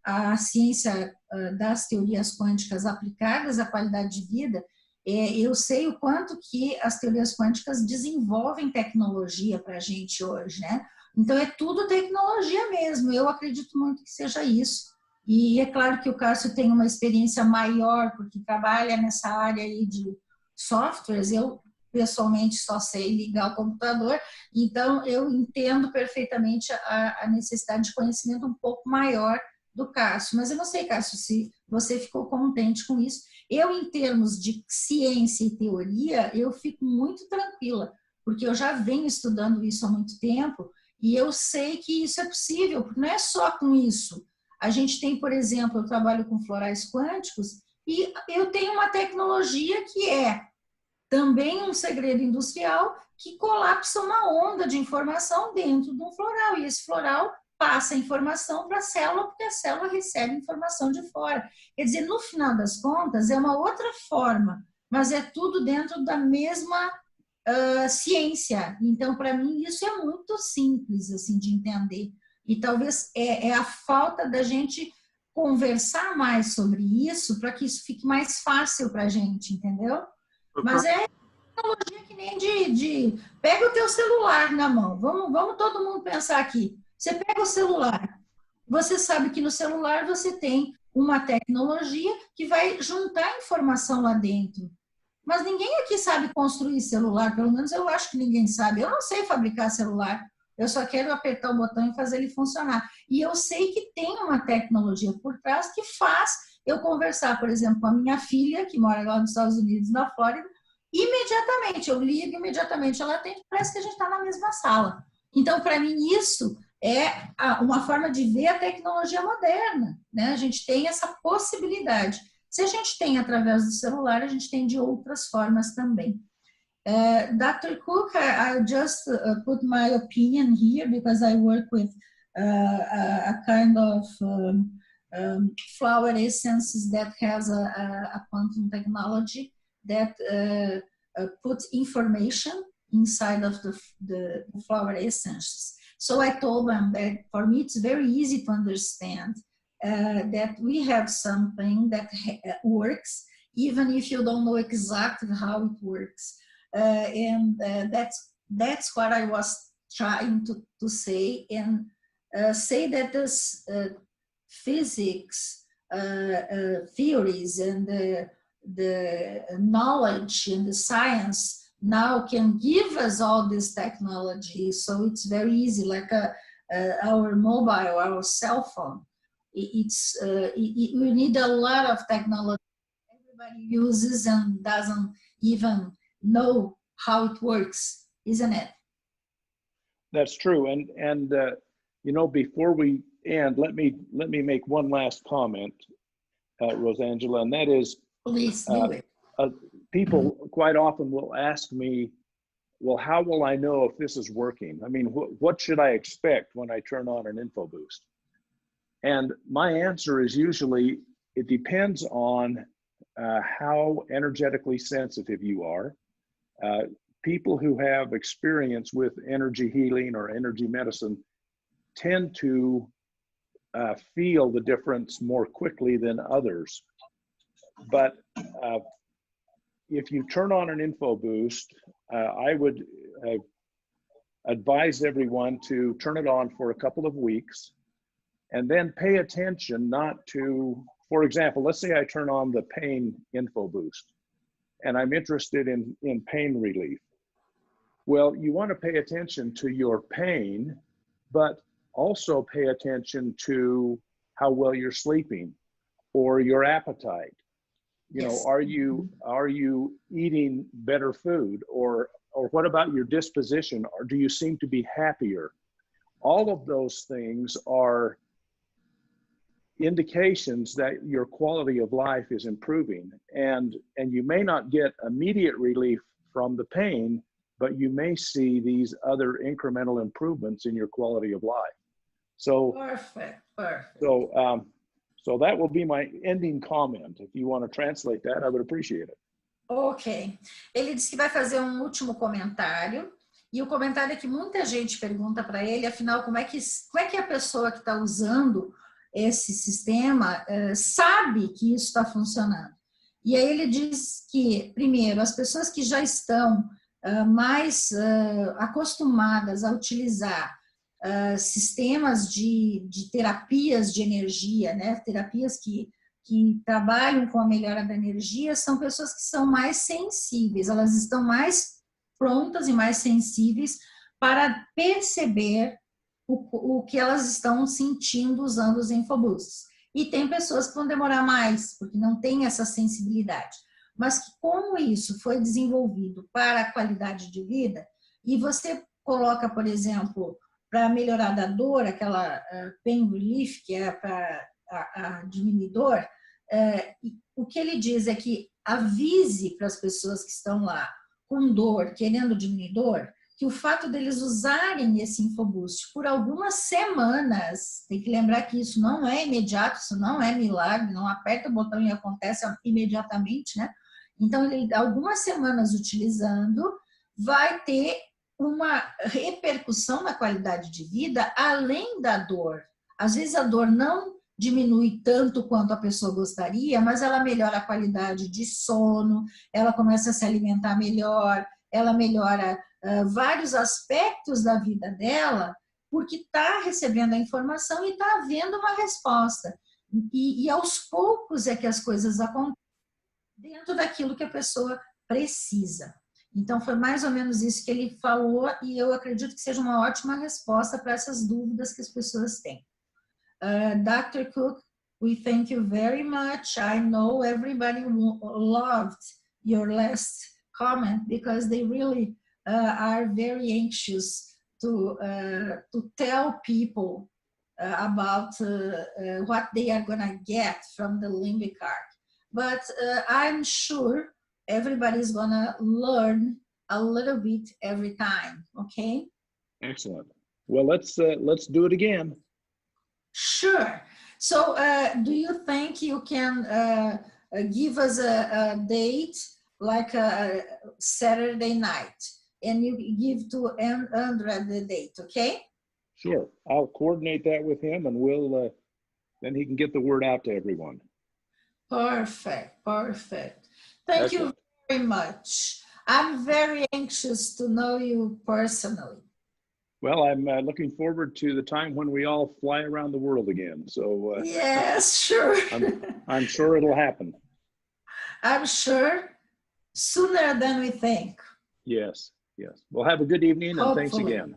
a ciência das teorias quânticas aplicadas à qualidade de vida, eu sei o quanto que as teorias quânticas desenvolvem tecnologia para a gente hoje, né? Então, é tudo tecnologia mesmo. Eu acredito muito que seja isso. E é claro que o Cássio tem uma experiência maior, porque trabalha nessa área aí de softwares. Eu, pessoalmente, só sei ligar o computador, então eu entendo perfeitamente a necessidade de conhecimento um pouco maior do Cássio. Mas eu não sei, Cássio, se você ficou contente com isso. Eu, em termos de ciência e teoria, eu fico muito tranquila, porque eu já venho estudando isso há muito tempo e eu sei que isso é possível, porque não é só com isso. A gente tem, por exemplo, eu trabalho com florais quânticos e eu tenho uma tecnologia que é também um segredo industrial que colapsa uma onda de informação dentro de um floral. E esse floral passa a informação para a célula, porque a célula recebe informação de fora. Quer dizer, no final das contas, é uma outra forma, mas é tudo dentro da mesma ciência. Então, para mim, isso é muito simples assim, de entender. E talvez é a falta da gente conversar mais sobre isso para que isso fique mais fácil para a gente, entendeu? Mas é tecnologia que nem pega o teu celular na mão. Vamos todo mundo pensar aqui. Você pega o celular. Você sabe que no celular você tem uma tecnologia que vai juntar informação lá dentro. Mas ninguém aqui sabe construir celular. Pelo menos eu acho que ninguém sabe. Eu não sei fabricar celular. Eu só quero apertar o botão e fazer ele funcionar. E eu sei que tem uma tecnologia por trás que faz eu conversar, por exemplo, com a minha filha, que mora lá nos Estados Unidos, na Flórida, imediatamente, eu ligo, imediatamente ela atende, parece que a gente está na mesma sala. Então, para mim, isso é uma forma de ver a tecnologia moderna, né? A gente tem essa possibilidade. Se a gente tem através do celular, a gente tem de outras formas também. Dr. Cook, I just put my opinion here because I work with a kind of flower essences that has a quantum technology that put information inside of the flower essences. So I told them that for me it's very easy to understand that we have something that works even if you don't know exactly how it works. That's what I was trying to say, and say that this physics theories and the knowledge and the science now can give us all this technology, so it's very easy, like our mobile, our cell phone. We need a lot of technology. Everybody uses and doesn't even know how it works, isn't it? That's true. And you know, before we end, let me make one last comment, Rosangela, and that is, please do it. People quite often will ask me, well, how will I know if this is working? I mean, what should I expect when I turn on an info boost? And my answer is usually, it depends on how energetically sensitive you are. People who have experience with energy healing or energy medicine tend to feel the difference more quickly than others. But if you turn on an info boost, I would advise everyone to turn it on for a couple of weeks and then pay attention not to, for example, let's say I turn on the pain info boost and I'm interested in pain relief. Well, you want to pay attention to your pain, but also pay attention to how well you're sleeping or your appetite. You know, are you eating better food, or what about your disposition, or do you seem to be happier? All of those things are indications that your quality of life is improving, and you may not get immediate relief from the pain, but you may see these other incremental improvements in your quality of life. So perfect. So that will be my ending comment. If you want to translate that, I would appreciate it. Ok. Ele disse que vai fazer um último comentário, e o comentário é que muita gente pergunta para ele, afinal, como é que a pessoa que está usando esse sistema sabe que isso está funcionando? E aí ele diz que, primeiro, as pessoas que já estão mais acostumadas a utilizar sistemas de terapias de energia, né? Terapias que trabalham com a melhora da energia, são pessoas que são mais sensíveis, elas estão mais prontas e mais sensíveis para perceber o que elas estão sentindo usando os infoboosts. E tem pessoas que vão demorar mais, porque não tem essa sensibilidade. Mas que como isso foi desenvolvido para a qualidade de vida, e você coloca, por exemplo, para melhorar da dor, aquela pain relief, que é para a diminuir dor, o que ele diz é que avise para as pessoas que estão lá com dor, querendo diminuir dor, que o fato deles usarem esse infoboost por algumas semanas, tem que lembrar que isso não é imediato, isso não é milagre, não aperta o botão e acontece imediatamente, né? Então, ele, algumas semanas utilizando, vai ter uma repercussão na qualidade de vida além da dor. Às vezes a dor não diminui tanto quanto a pessoa gostaria, mas ela melhora a qualidade de sono, ela começa a se alimentar melhor, ela melhora vários aspectos da vida dela, porque está recebendo a informação e está havendo uma resposta. E aos poucos é que as coisas acontecem dentro daquilo que a pessoa precisa. Então, foi mais ou menos isso que ele falou e eu acredito que seja uma ótima resposta para essas dúvidas que as pessoas têm. Dr. Cook, we thank you very much. I know everybody loved your last comment because they really are very anxious to tell people about what they are going to get from the LIMBICARC. But I'm sure everybody's going to learn a little bit every time, okay? Excellent. Well, let's do it again. Sure. So do you think you can give us a date, like a Saturday night, and you give to Andrea the date, okay? Sure. I'll coordinate that with him, and we'll then he can get the word out to everyone. Perfect, perfect. Thank you very much. I'm very anxious to know you personally. Well, I'm looking forward to the time when we all fly around the world again. So yes, sure. I'm sure it'll happen. I'm sure sooner than we think. Yes, yes. Well, have a good evening, and thanks again.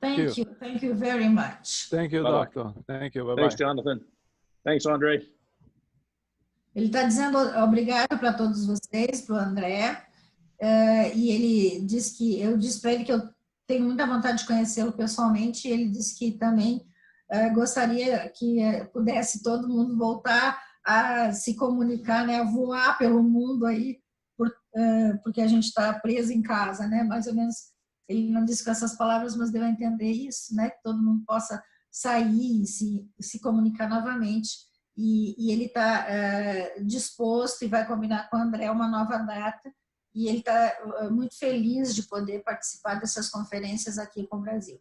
Thank you. Thank you very much. Thank you, Bye-bye. doctor. Thank you. Bye-bye. Thanks, Jonathan. Thanks, Andre. Ele está dizendo obrigado para todos vocês, para o André, e ele diz que, eu disse para ele que eu tenho muita vontade de conhecê-lo pessoalmente, e ele disse que também gostaria que pudesse todo mundo voltar a se comunicar, né, a voar pelo mundo aí, porque a gente está preso em casa, né, mais ou menos, ele não disse com essas palavras, mas deu a entender isso, né, que todo mundo possa sair e se comunicar novamente. E ele está disposto e vai combinar com o André uma nova data, e ele está muito feliz de poder participar dessas conferências aqui com o Brasil.